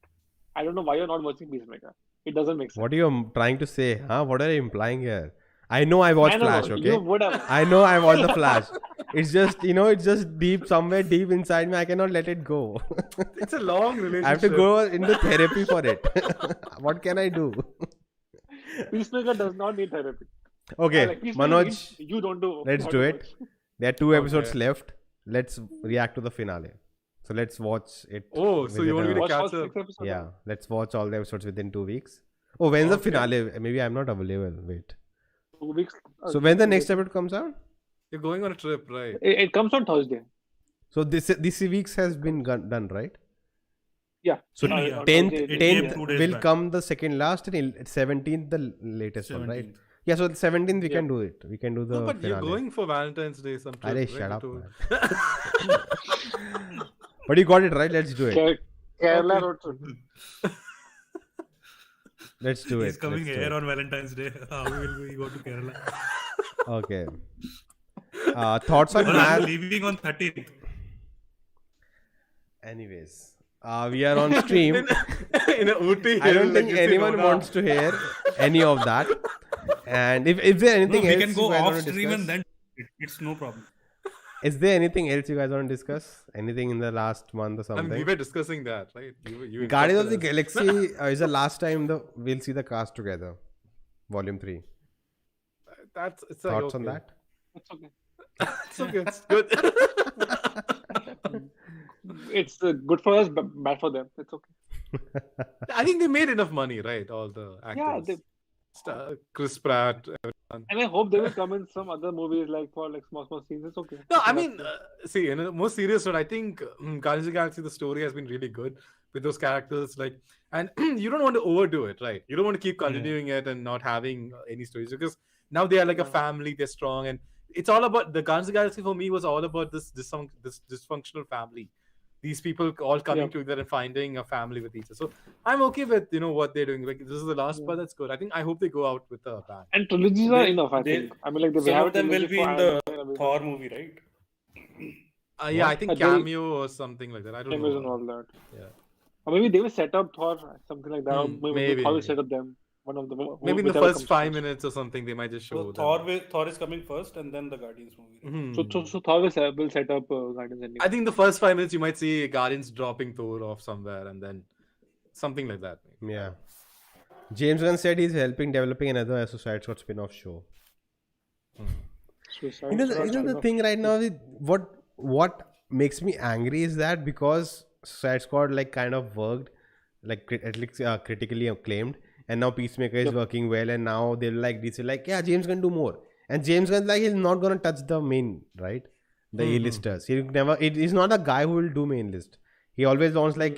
I don't know why you're not watching Peacemaker. It doesn't make sense. What are you trying to say? Huh? What are you implying here? I know I watched I know, Flash, okay? You would have. I know I watched the Flash. It's just, it's just deep, somewhere deep inside me. I cannot let it go. It's a long relationship. I have to go into therapy for it. What can I do? Peacemaker does not need therapy. Okay, Like, Peacemaker Manoj, needs- you don't do. let's not do too it. much. There are 2 episodes Okay. left. Let's react to the finale. So let's watch it. Oh, so you want me to within Watch all catch up? 6 episodes. Yeah, let's watch all the episodes within 2 weeks. Oh, when's the Okay. finale? Maybe I'm not available. Wait. 2 weeks. So when the next episode comes out? You're going on a trip, right? It comes on Thursday. So this week's has been done, right? Yeah. So Yeah. On 10th, Thursday, 10th 2 days will back. come the second last and 17th the latest one, right? 17th. Yeah, so the 17th we Yeah. can do it. We can do the No, but you're finale. going for Valentine's Day some trip, Arey, right? shut You up, told- man. But you got it right. Let's do it. Kerala Okay. road trip. Let's do it. He's coming Let's do here it. on Valentine's Day. How will we go to Kerala? Okay. Thoughts on But I'm Matt? leaving on 13th. Anyways, we are on stream. in a Ooty I don't hill, think like you anyone say, wants to hear any of that. And if there No, anything we else can go you guys off want to stream and discuss, then it's no problem. is there anything else you guys want to discuss? Anything in the last month or I mean, we something? were discussing that, right? You Guardians of the interrupted us. Galaxy is the last time we'll see the cast together. Volume 3. It's like, Thoughts on okay. that? It's okay. It's okay. It's good. It's good for us, but bad for them. It's okay. I think they made enough money, right? All the Yeah, actors. Chris Pratt. Everyone. and I hope they will come in some other movies like for like small scenes. It's okay. No, It's I not- mean, see, in a more serious note, I think Guardians of the Galaxy, the story has been really good with those characters. Like, and you don't want to overdo it, right? You don't want to keep continuing it and not having any stories because now they are like a family. They're strong, and it's all about the Guardians of the Galaxy. For me, was all about this dysfunctional family. These people all coming together and finding a family with each other. So I'm okay with what they're doing. Like this is the last part. That's good. I hope they go out with a bang. and trilogies are They- enough. I they- think. I mean, like Some have of them will trilogy be for in the Iron Man and everything. Thor movie, right? Yeah, I think But they- Cameo or something like that. I don't Cameos and know. all that. Yeah. Or maybe they will set up Thor, something like that. Or maybe maybe. Thor will set up them. One of the Maybe in the whichever first comes 5 first. minutes or something, they might just show So them. Thor is coming first, and then the Guardians movie. Right? Mhm. So Thor will set up Guardians anyway. I think the first 5 minutes you might see Guardians dropping Thor off somewhere and then something like that. Yeah. James Gunn said he's helping developing another Suicide Squad spin-off show. Suicide You know Squad the spin-off. thing right now, what makes me angry is that because Suicide Squad like kind of worked, like at least critically acclaimed, and now Peacemaker is working well, and now they're like this, like James Gunn do more, and James Gunn like he's not gonna touch the main, right, the A-listers. He's not a guy who will do main list. He always wants like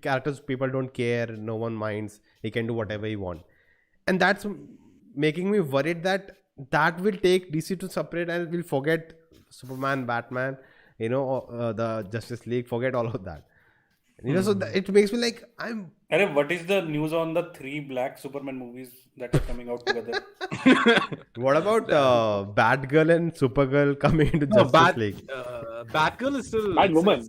characters people don't care, no one minds. He can do whatever he wants, and that's making me worried that will take DC to separate and we'll forget Superman, Batman, the Justice League, forget all of that. So it makes me like Arey, what is the news on the 3 black Superman movies that are coming out together? what about Batgirl and Supergirl coming into No, Justice League? Batgirl is still. Batwoman.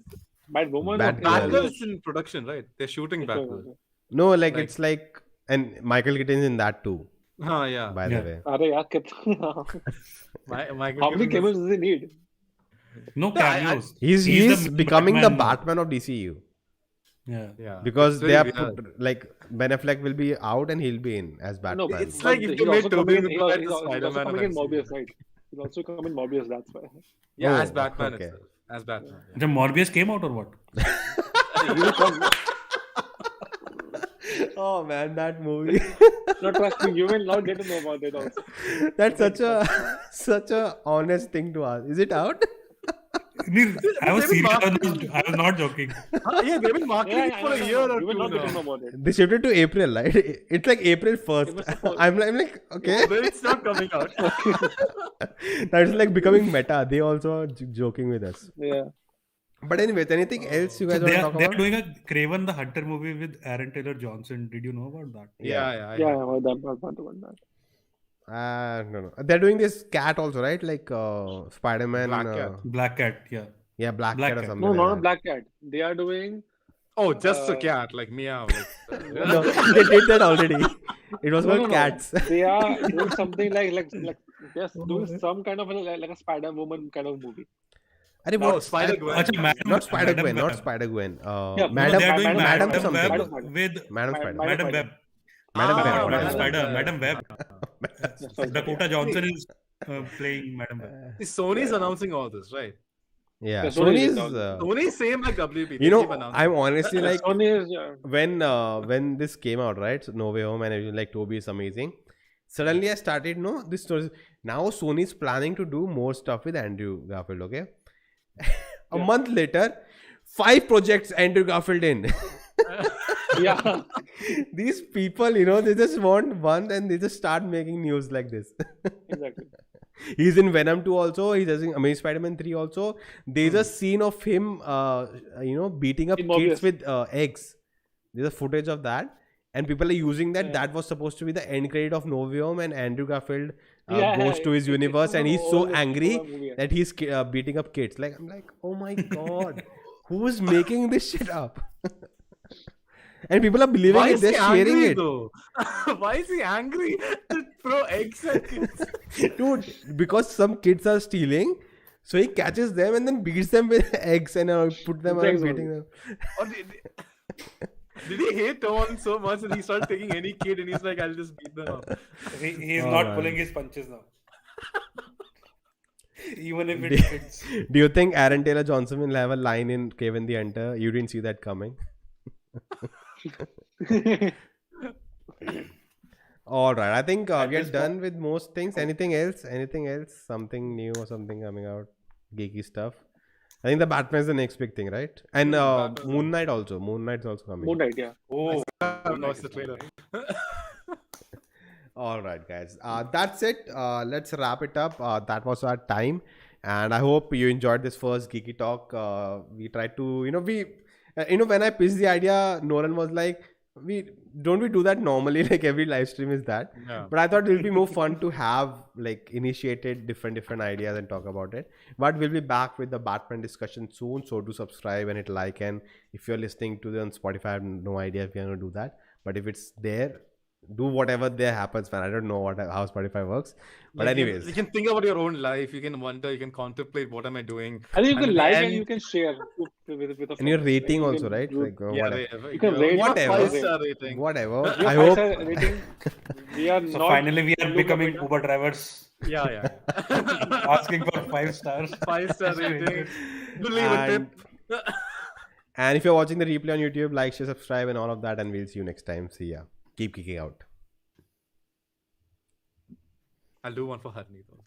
Batgirl is in production, right? They're shooting Batgirl. No, like it's like, and Michael Keaton's in that too, Yeah. by the way. Arey, yaar, kitna- Michael How many Keaton cameos does he need? No cameos. He's the becoming the Batman. Batman of DCU Yeah. Yeah. because It's they are very weird. like Ben Affleck will be out and he'll be in as Batman. No, It's like if he's you made also Tobey coming in- Maguire he's the also Spider-Man coming in of Morbius, MCU. right? He'll also come in Morbius. That's why. Yeah, Oh, as Batman okay. itself. As Batman. The Morbius came out or what? He will come. Oh man, that movie. No, trust me, you will not get to know about it also. That's such a honest thing to ask. Is it out? I was serious. I was not joking. Yeah, they've been marketing it for a year or You will two not get to know now. about it. They shifted to April, right? It's like April It was 1st. supposed- I'm like, okay. Then it's not coming out. That's like becoming meta. They also are joking with us. Yeah. But anyways, anything else you guys want to talk They're about? doing a Craven the Hunter movie with Aaron Taylor Johnson. Did you know about that? Yeah. Yeah, I heard that. I've heard about that. No. They're doing this cat also, right? Like Spider-Man. Black Cat. Black Cat, yeah. Yeah, Black Black Cat or Cat. something. No, like not a that. Black Cat. They are doing. Oh, just a cat, like meow. No, they did that already. It was called No. Cats. They are doing something like just doing some kind of like a Spider-Woman kind of movie. Arey, Oh, what? Spider-Gwen. Achha, Not Spider-Gwen, Madam not Web. Spider-Gwen. Yeah, Madam, they are doing Madam Madam something. Web Madam with Madam Spider. Madam Spider. Web. Madam Ah, Web. Not Madam Spider, Web. Madam Web. Sorry. Dakota Johnson is playing Madam Web. Sony's announcing all this, right? Yeah, Yeah, Sony Sony's. is down. Sony same like WB. You they keep know, announcing. I'm honestly like Sony is when this came out, right? So No Way Home and everything, like Toby is amazing. Suddenly I started, no, this story. Now Sony's planning to do more stuff with Andrew Garfield. Okay, a Yeah. month later, 5 projects Andrew Garfield in. yeah. These people, you know, they just want one and they just start making news like this. Exactly. He's in Venom 2 also. He's in Amazing Spider-Man 3 also. There's a scene of him, beating up In kids Morbius. with eggs. There's a footage of that. And people are using that. Yeah. That was supposed to be the end credit of No Way Home, and Andrew Garfield Yeah, goes to his it's universe from and he's the so old angry movie, yeah. that he's beating up kids. Like, I'm like, oh my god, who's making this shit up? And people are believing Why it. is They're he sharing angry it. though? Why is he angry to throw eggs at kids? Dude, because some kids are stealing, so he catches them and then beats them with eggs and put them With and eggs beating only. them. Or did he hate Tom so much that he started taking any kid and he's like, I'll just beat them up? He's Oh, not man. pulling his punches now. Even if Do- it fits. Do you think Aaron Taylor Johnson will have a line in Kevin the Hunter? You didn't see that coming. All right, I think At we're this done with most things. Anything else? Anything else? Something new or something coming out? Geeky stuff. I think the Batman is the next big thing, right? And Batman's Moon Knight also. Moon Knight's also coming. Moon Knight, yeah. Oh, I've watched the trailer. All right, guys. That's it. Let's wrap it up. That was our time, and I hope you enjoyed this first Geeky Talk. We tried to, when I pitched the idea, Nolan was like, "We do that normally? Like every live stream is that." Yeah. But I thought it will be more fun to have like initiated different ideas and talk about it. But we'll be back with the Batman discussion soon. So do subscribe and hit like. And if you're listening to it on Spotify, I have no idea if you're gonna do that. But if it's there, do whatever there happens, man. I don't know how Spotify works. But Like, anyways, you can think about your own life. You can wonder. You can contemplate. What am I doing? I think you can And like then- and you can share with a and your friend. rating Like, you also, can right? do- Like Yeah, whatever. You can rate Whatever. 5-star rating. Whatever. Your I hope. 5-star rating. We are so not. finally we are looking becoming at it. Uber drivers. Yeah. Asking for 5 stars. 5-star rating. To leave a And, tip. and if you're watching the replay on YouTube, like, share, subscribe, and all of that. And we'll see you next time. See ya. Keep kicking out. I'll do one for Harneet also.